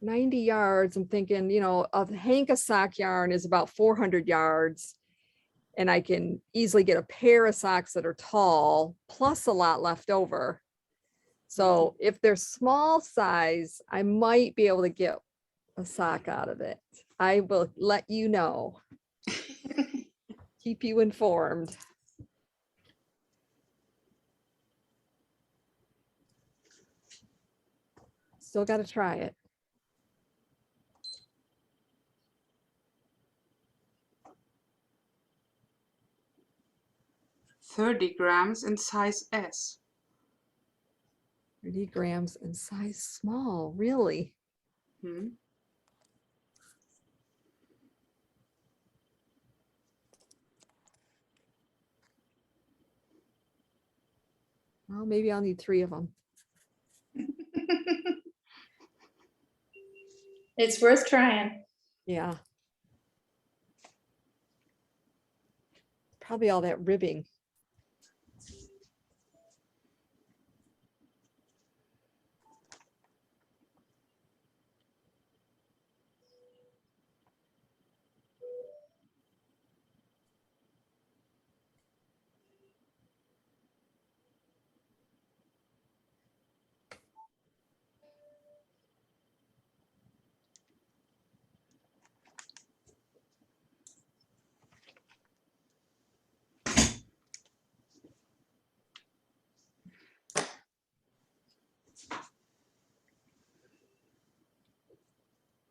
90 yards. I'm thinking, a hank of sock yarn is about 400 yards. And I can easily get a pair of socks that are tall, plus a lot left over. So if they're small size, I might be able to get a sock out of it. I will let you know. Keep you informed. Still got to try it. $30 grams in size S. 30 grams in size small, really? Hmm. Well, maybe I'll need 3 of them. It's worth trying. Yeah. Probably all that ribbing.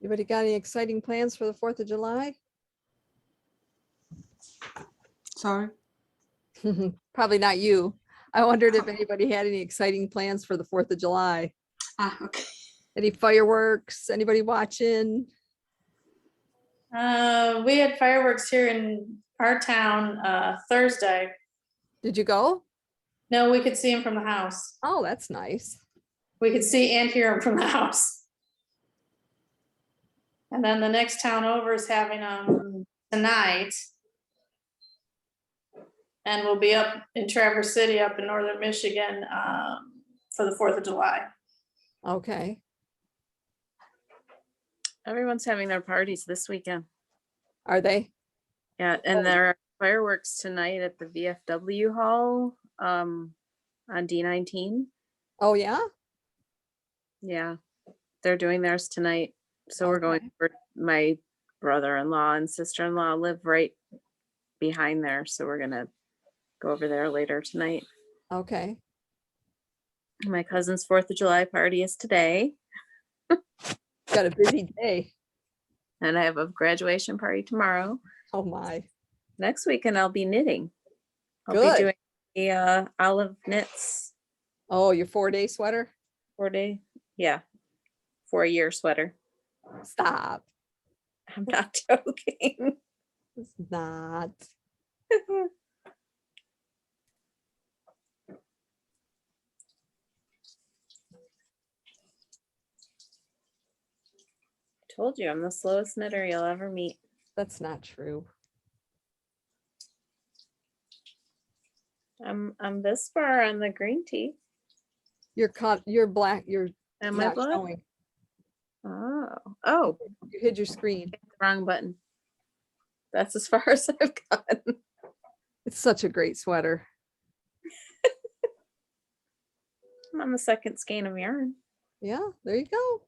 Anybody got any exciting plans for the 4th of July? Sorry. Probably not you. I wondered if anybody had any exciting plans for the 4th of July. Ah, okay. Any fireworks? Anybody watching? We had fireworks here in our town Thursday. Did you go? No, we could see them from the house. Oh, that's nice. We could see and hear them from the house. And then the next town over is having them tonight. And we'll be up in Traverse City, up in northern Michigan, for the 4th of July. Okay. Everyone's having their parties this weekend. Are they? Yeah, and there are fireworks tonight at the VFW hall on D19. Oh, yeah? Yeah, they're doing theirs tonight. So we're going Okay. for my brother-in-law and sister-in-law live right behind there. So we're gonna go over there later tonight. Okay. My cousin's 4th of July party is today, Got a busy day. and I have a graduation party tomorrow. Oh, my. Next weekend I'll be knitting. I'll Good. be doing the olive knits Oh, your 4-day sweater? 4-day, yeah, 4-year sweater. Stop. I'm not joking. It's not. Told you I'm the slowest knitter you'll ever meet. That's not true. I'm this far on the green tea. You're caught. You're black. You're Am I not black? showing. Oh, You hid your screen. wrong button. That's as far as I've gotten. It's such a great sweater. I'm on the second skein of yarn. Yeah, there you go.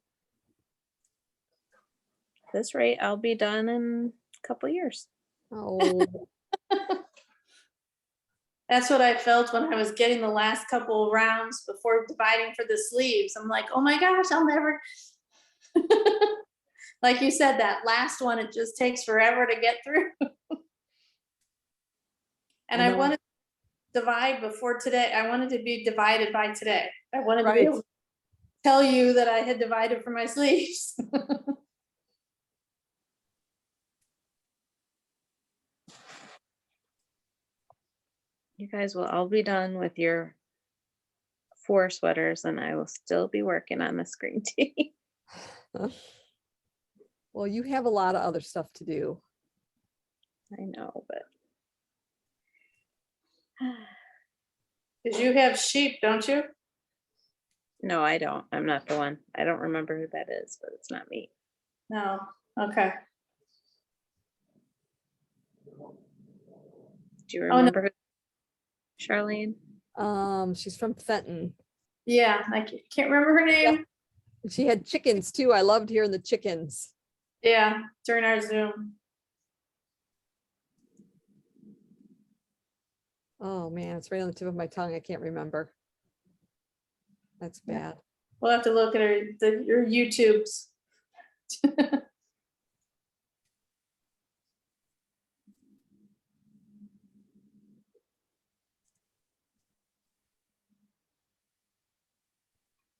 This rate, I'll be done in a couple years. Oh, That's what I felt when I was getting the last couple rounds before dividing for the sleeves. I'm like, oh my gosh, I'll never. Like you said, that last one, it just takes forever to get through. And I I know. wanted to divide before today. I wanted to be divided by today. I wanted to be Right. able to tell you that I had divided for my sleeves. You guys will all be done with your 4 sweaters, and I will still be working on this green tea. Well, you have a lot of other stuff to do. I know, but Because you have sheep, don't you? no, I don't. I'm not the one. I don't remember who that is, but it's not me. No. Okay. Do you Oh, no. remember who? Charlene? She's from Fenton. Yeah, I can't remember her name. She had chickens too. I loved hearing the chickens. Yeah, during our Zoom. Oh man, it's right on the tip of my tongue. I can't remember. That's Yeah. bad. We'll have to look at your YouTubes.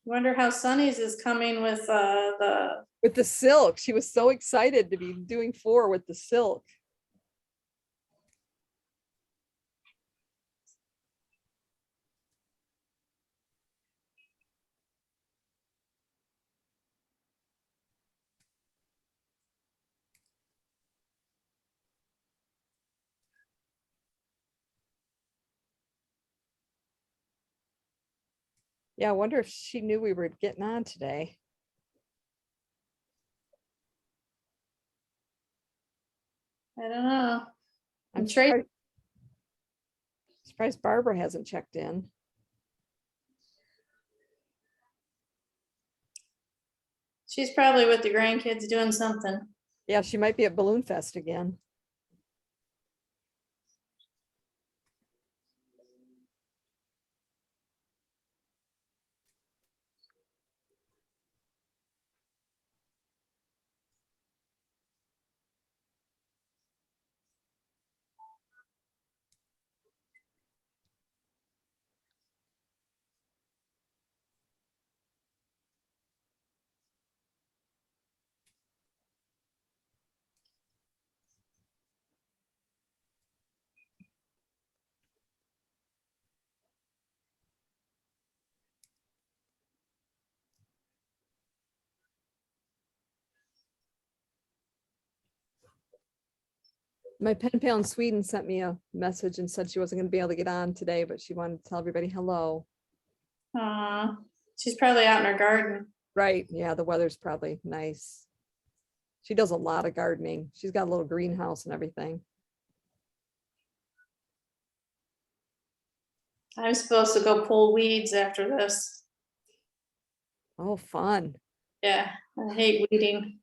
Wonder how Sunny's is coming with the, With the silk, she was so excited to be doing 4 with the silk. Yeah, I wonder if she knew we were getting on today. I don't know. I'm And Tracy, surprised Barbara hasn't checked in. she's probably with the grandkids doing something. Yeah, she might be at Balloon Fest again. My pen pal in Sweden sent me a message and said she wasn't going to be able to get on today, but she wanted to tell everybody hello. She's probably out in her garden. Right. Yeah, the weather's probably nice. She does a lot of gardening. She's got a little greenhouse and everything. I'm supposed to go pull weeds after this. Oh, fun. Yeah, I hate weeding.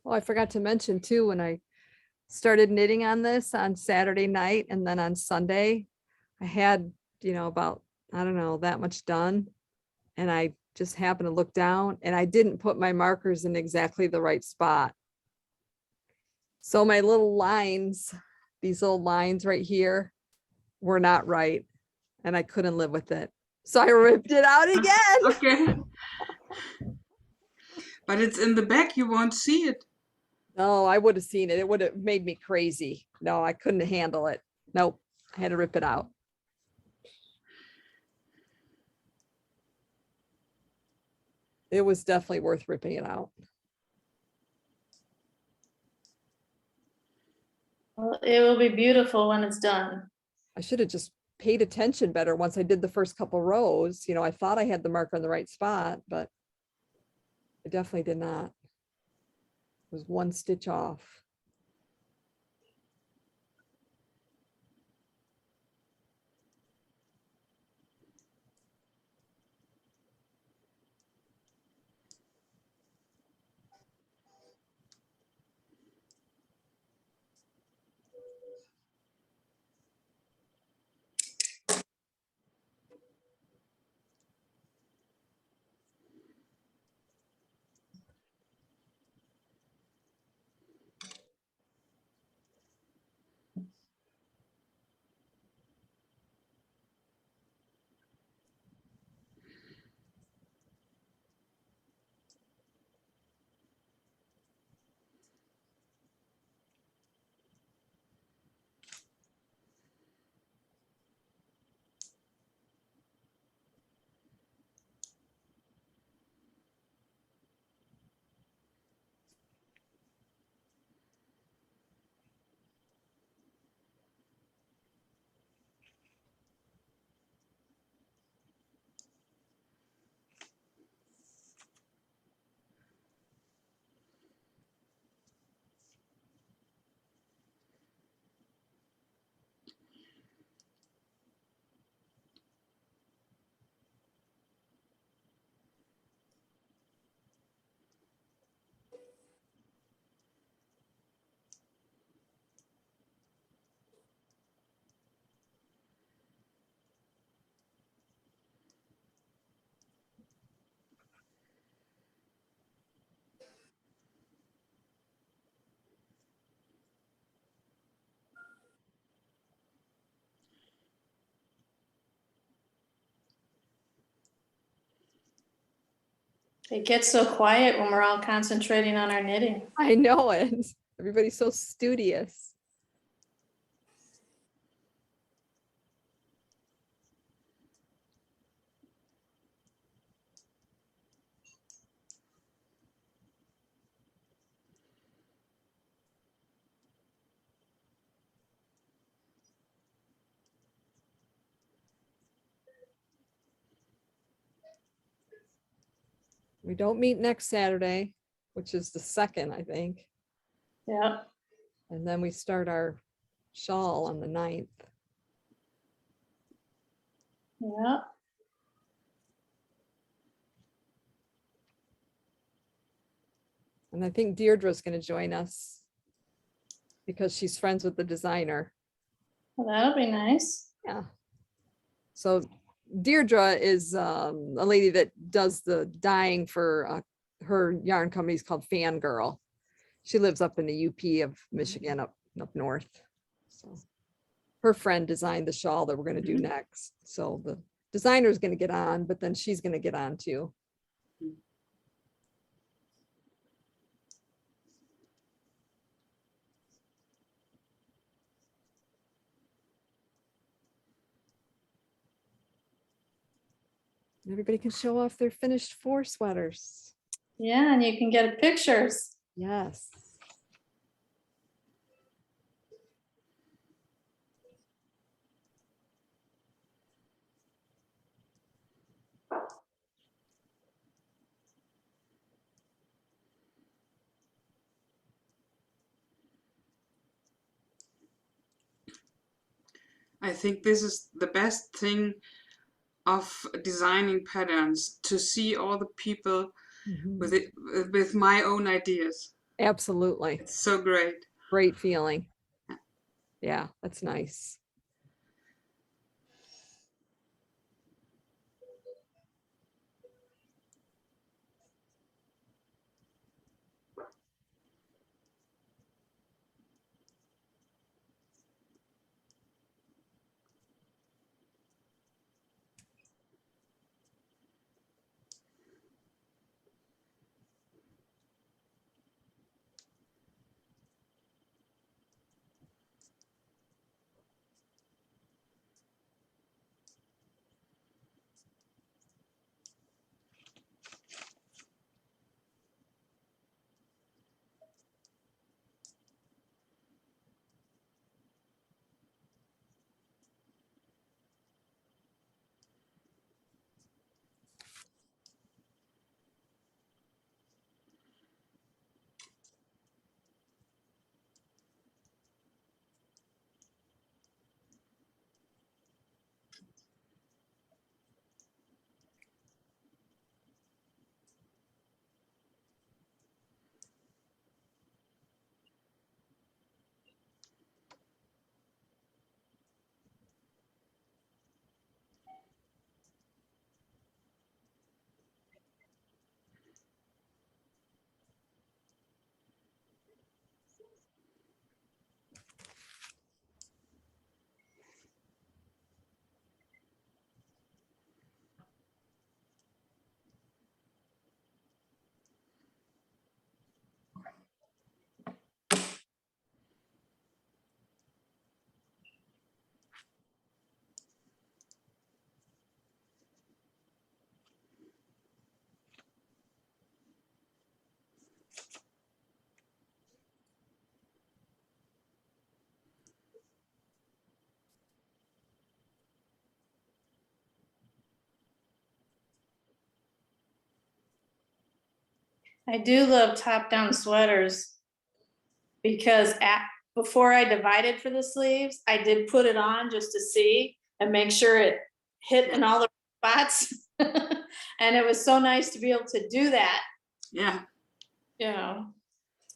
Oh, I forgot to mention too, when I started knitting on this on Saturday night and then on Sunday, I had, about, I don't know, that much done. And I just happened to look down and I didn't put my markers in exactly the right spot. So my little lines, these little lines right here were not right. And I couldn't live with it. So I ripped it out again. Okay. But it's in the back, you won't see it. No, I would have seen it. It would have made me crazy. No, I couldn't handle it. Nope. I had to rip it out. It was definitely worth ripping it out. Well, it will be beautiful when it's done. I should have just paid attention better once I did the first couple rows. I thought I had the marker in the right spot, but I definitely did not. It was one stitch off. It gets so quiet when we're all concentrating on our knitting. I know it. Everybody's so studious. We don't meet next Saturday, which is the 2nd, I think. Yeah. And then we start our shawl on the 9th. Yeah. And I think Deirdre's going to join us because she's friends with the designer. Well, that'll be nice. Yeah. So Deirdre is a lady that does the dyeing for her yarn company is called Fangirl. She lives up in the UP of Michigan, up north. So her friend designed the shawl that we're going to do next. So the designer is going to get on, but then she's going to get on too. Everybody can show off their finished 4 sweaters. Yeah, and you can get pictures. Yes. I think this is the best thing of designing patterns, to see all the people with it, with my own ideas. Absolutely. It's so great. Great feeling. Yeah, that's nice. I do love top-down sweaters because before I divided for the sleeves, I did put it on just to see and make sure it hit in all the spots. And it was so nice to be able to do that, Yeah, you know.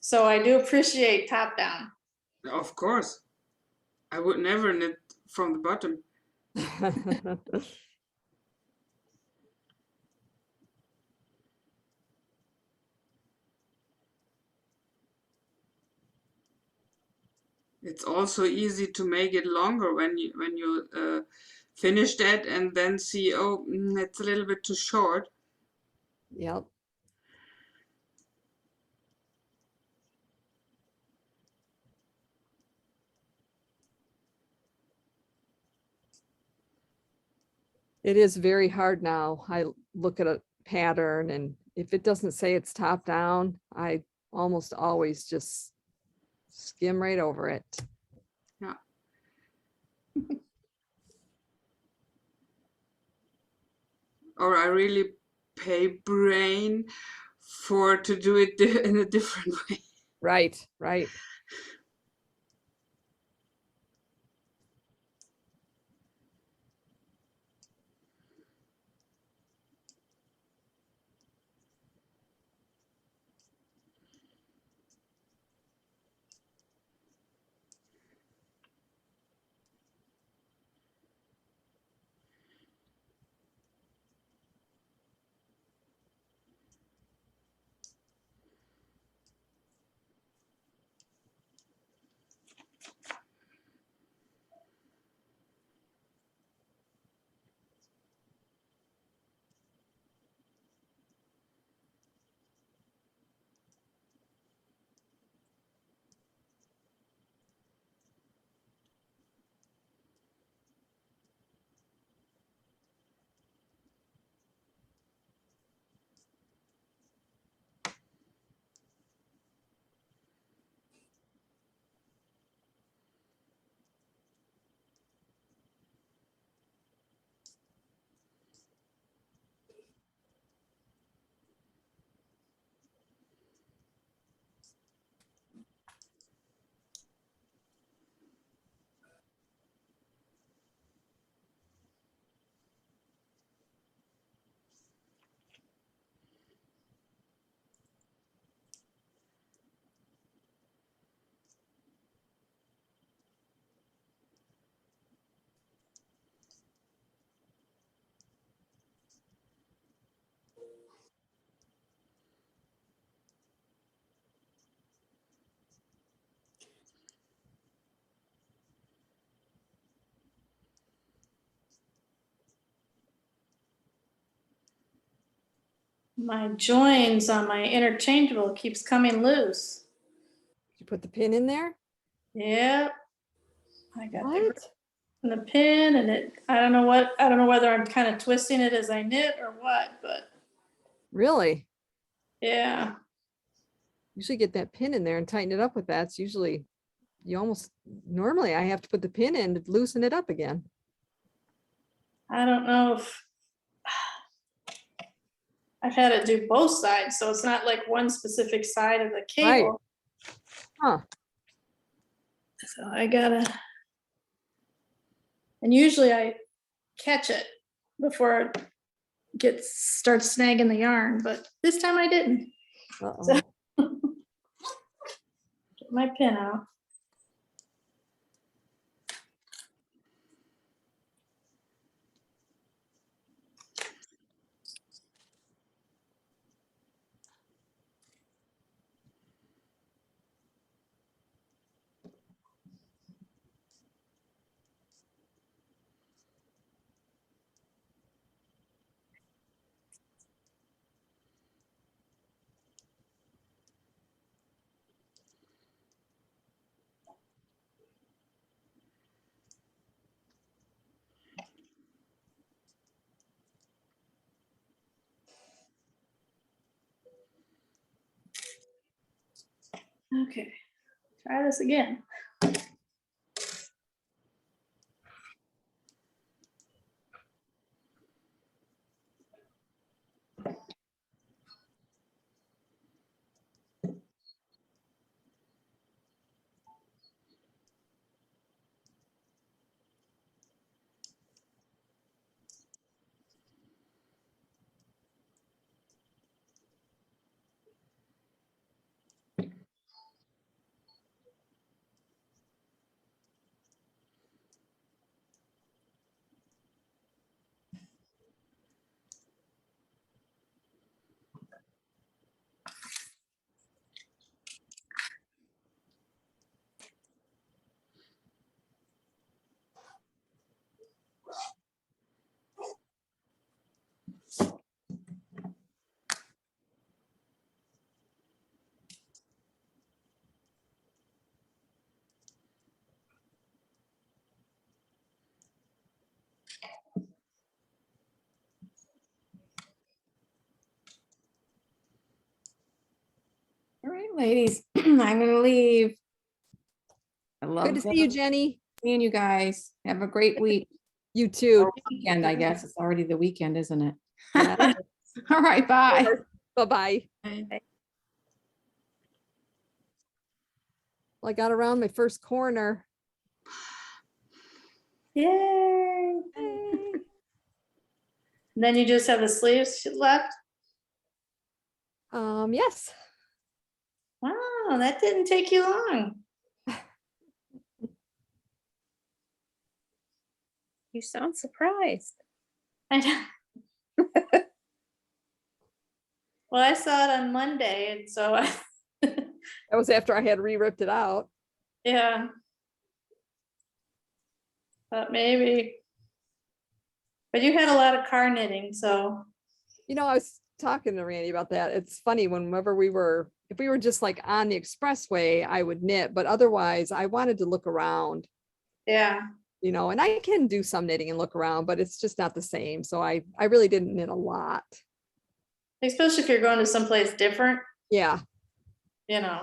So I do appreciate top-down. of course. I would never knit from the bottom. It's also easy to make it longer when you finish that and then see, oh, it's a little bit too short. Yep. It is very hard now. I look at a pattern and if it doesn't say it's top down, I almost always just skim right over it. Yeah. Or I really pay brain for to do it in a different way. Right, right. My joins on my interchangeable keeps coming loose. You put the pin in there? Yep. I got the What? grip and the pin and I don't know whether I'm kind of twisting it as I knit or what, but Really? yeah. Usually get that pin in there and tighten it up with that. It's usually, normally I have to put the pin in to loosen it up again. I don't know if I've had it do both sides, so it's not like one specific side of the cable. Huh. So I gotta, and usually I catch it before it starts snagging the yarn, but this time I didn't. Uh-oh. So get my pin out. Okay, try this again. right, ladies, I'm gonna leave. I Good love to see you, Jenny. seeing you guys. Have a great week. You too. Or weekend, I guess. It's already the weekend, isn't it? Yeah. All right, bye. Bye-bye. Okay. Well, I got around my first corner. Yay. Hey. Then you just have the sleeves left? Yes. Wow, that didn't take you long. You sound surprised. I know. Well, I saw it on Monday, and so That was after I had re-ripped it out. yeah. But maybe. But you had a lot of car knitting, so You know, I was talking to Randy about that. It's funny whenever if we were just like on the expressway, I would knit, but otherwise I wanted to look around, yeah. you know, and I can do some knitting and look around, but it's just not the same. So I really didn't knit a lot. Especially if you're going to someplace different, Yeah. you know.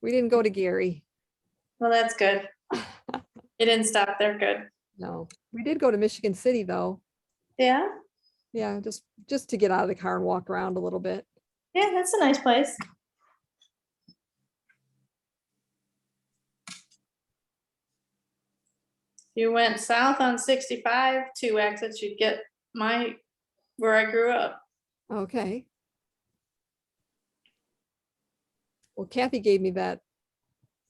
We didn't go to Gary. Well, that's good. You didn't stop there, good. No, we did go to Michigan City though. Yeah, Yeah, just to get out of the car and walk around a little bit. yeah, that's a nice place. You went south on 65, 2 exits, you'd get where I grew up. Okay. Well, Kathy gave me that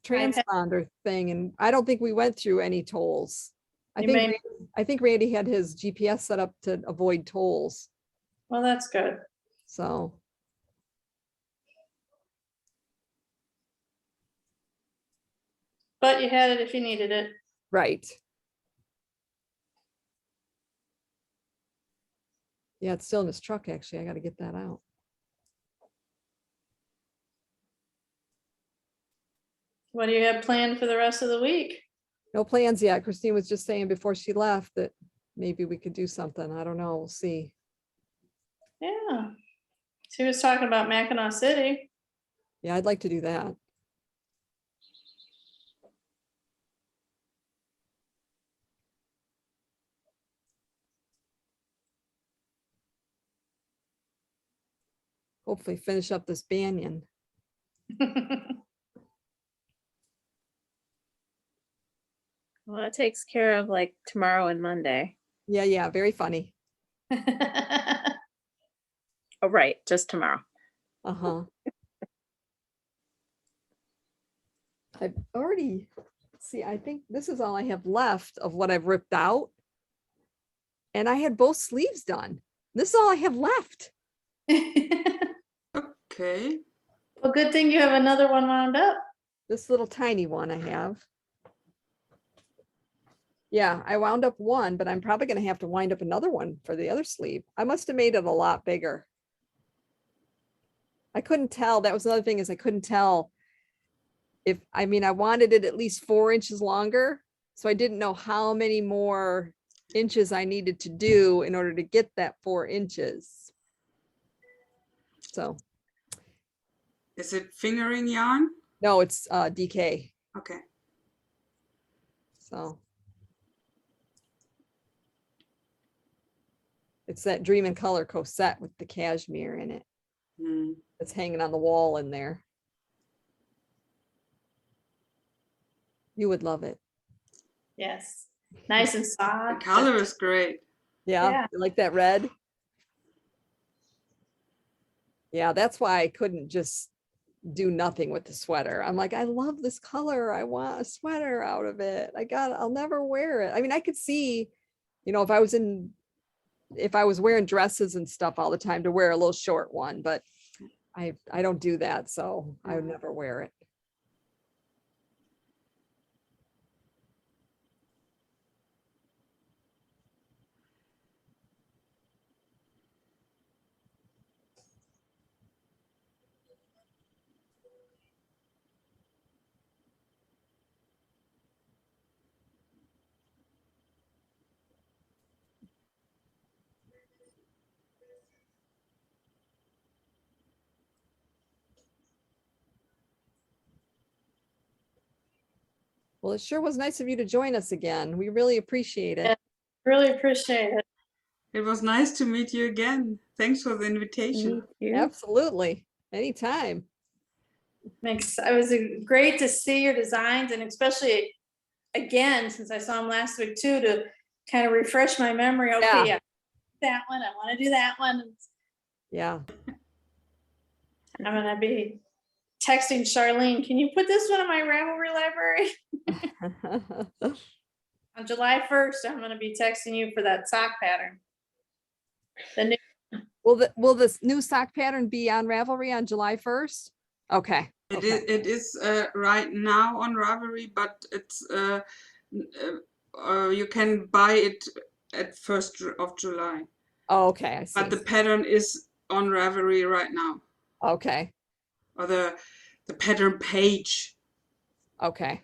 transponder thing, and I don't think we went through any tolls. You may- I think Randy had his GPS set up to avoid tolls. Well, that's good. So But you had it if you needed it. right. Yeah, it's still in his truck, actually. I got to get that out. What do you have planned for the rest of the week? No plans yet. Christine was just saying before she left that maybe we could do something. I don't know. We'll see. Yeah. She was talking about Mackinac City. Yeah, I'd like to do that. Hopefully finish up this banyan. Well, that takes care of like tomorrow and Monday. Yeah, very funny. Oh, right, just tomorrow. Uh-huh. I've already, see, I think this is all I have left of what I've ripped out. And I had both sleeves done. This is all I have left. Okay. Well, good thing you have another one wound up. This little tiny one I have. Yeah, I wound up one, but I'm probably going to have to wind up another one for the other sleeve. I must have made it a lot bigger. I couldn't tell. That was another thing, is I couldn't tell if, I mean, I wanted it at least 4 inches longer. So I didn't know how many more inches I needed to do in order to get that 4 inches. So Is it fingering yarn? no, it's DK. Okay. So it's that Dream in Color corset with the cashmere in it. Hmm. It's hanging on the wall in there. You would love it. Yes. Nice and The soft. color is great. Yeah, Yeah. you like that red? Yeah, that's why I couldn't just do nothing with the sweater. I'm like, I love this color. I want a sweater out of it. I'll never wear it. I mean, I could see, you know, if I was wearing dresses and stuff all the time, to wear a little short one, but I don't do that. So I would never wear it. Well, it sure was nice of you to join us again. We really appreciate it. Yeah. Really appreciate it. It was nice to meet you again. Thanks for the invitation. Me too. Absolutely. Anytime. It was great to see your designs, and especially again, since I saw them last week too, to kind of refresh my memory. Okay, yeah, that one, I want to do that one. Yeah. I'm gonna be texting Charlene, can you put this one in my Ravelry library? On July 1st, I'm gonna be texting you for that sock pattern. The new, Will this new sock pattern be on Ravelry on July 1st? Okay. It is right now on Ravelry, but it's you can buy it at 1st of July. Oh, okay, I see. But the pattern is on Ravelry right now, Okay. or the pattern page. Okay.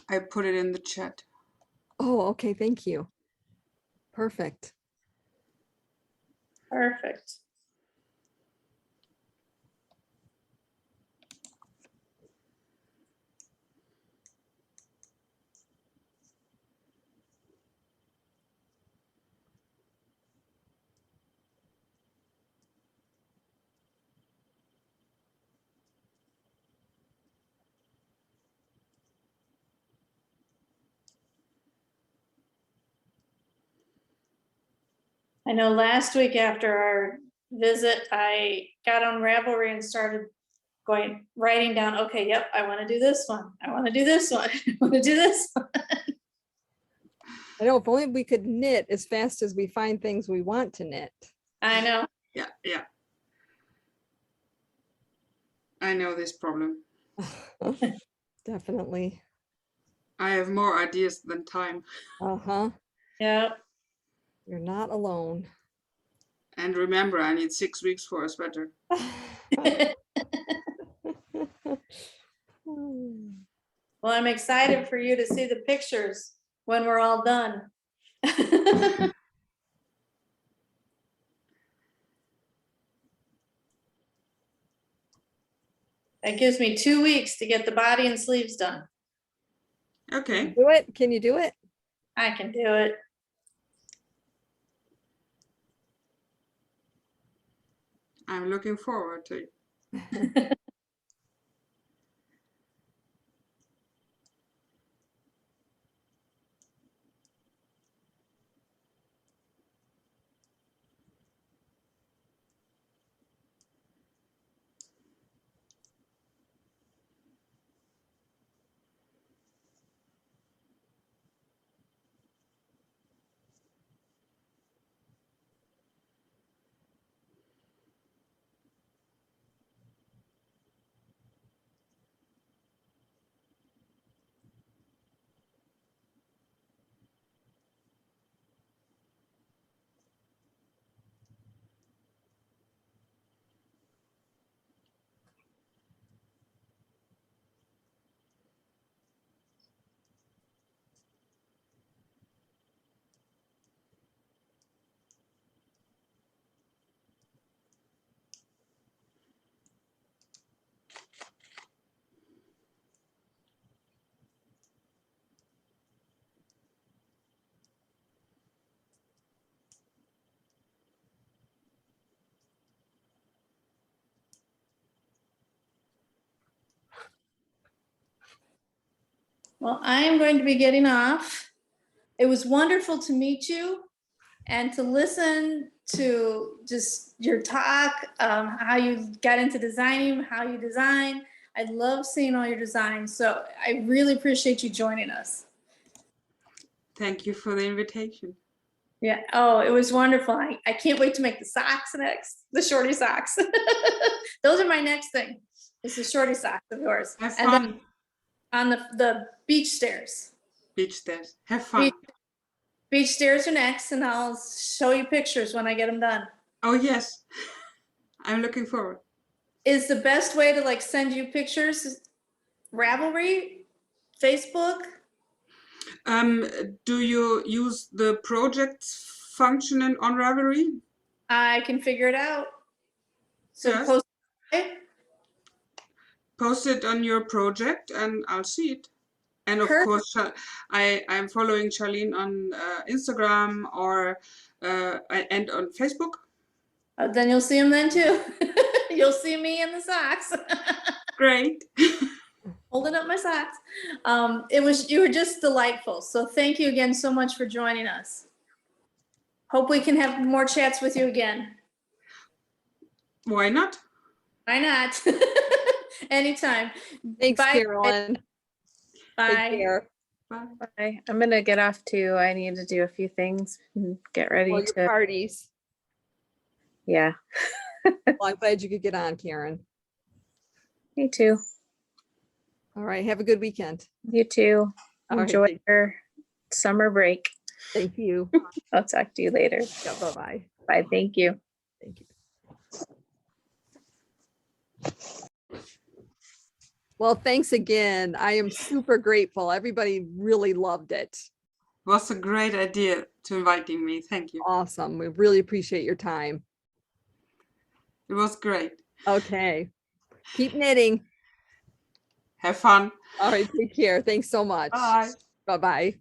I put it in the chat. Oh, okay. Thank you. Perfect. perfect. I know last week after our visit, I got on Ravelry and started writing down, okay, yep, I want to do this one. I want to do this one. I want to do this one. I know, if only we could knit as fast as we find things we want to knit. I know. Yeah. I know this problem. Definitely. I have more ideas than time. Uh-huh. Yeah. You're not alone. And remember, I need 6 weeks for a sweater. Well, I'm excited for you to see the pictures when we're all done. That gives me 2 weeks to get the body and sleeves done. Okay. Do it? Can you do it? I can do it. I'm looking forward to it. Well, I am going to be getting off. It was wonderful to meet you and to listen to just your talk, how you got into designing, how you design. I love seeing all your designs. So I really appreciate you joining us. Thank you for the invitation. Yeah. Oh, it was wonderful. I can't wait to make the socks next, the shorty socks. Those are my next thing. It's the shorty socks of yours. Have And then fun. on the beach stairs. Beach stairs. Have fun. Beach stairs are next, and I'll show you pictures when I get them done. Oh, yes. I'm looking forward. Is the best way to like send you pictures Ravelry, Facebook? Do you use the projects function on Ravelry? I can figure it out. So Yes. post Post it on your project and I'll see it. And of Perfect. course, I'm following Charlene on Instagram or and on Facebook. Then you'll see them then too. You'll see me in the socks. Great. Holding up my socks. You were just delightful. So thank you again so much for joining us. Hope we can have more chats with you again. Why not? Why not? Anytime. Thanks, Bye. Carolyn. Take Bye. care. Bye. Bye. I'm gonna get off too. I need to do a few things and get ready Well, your to, parties. yeah, Well, I'm glad you could get on, Karen. me too. All right. Have a good weekend. You too. All right, Enjoy your summer break. Thank you. I'll talk to you later. Yeah, bye-bye. Bye. Thank you. Thank you. Well, thanks again. I am super grateful. Everybody really loved it. Was a great idea to inviting me. Thank you. Awesome. We really appreciate your time. It was great. Okay. Keep knitting. Have fun. All right. Take care. Thanks so much. Bye. Bye-bye.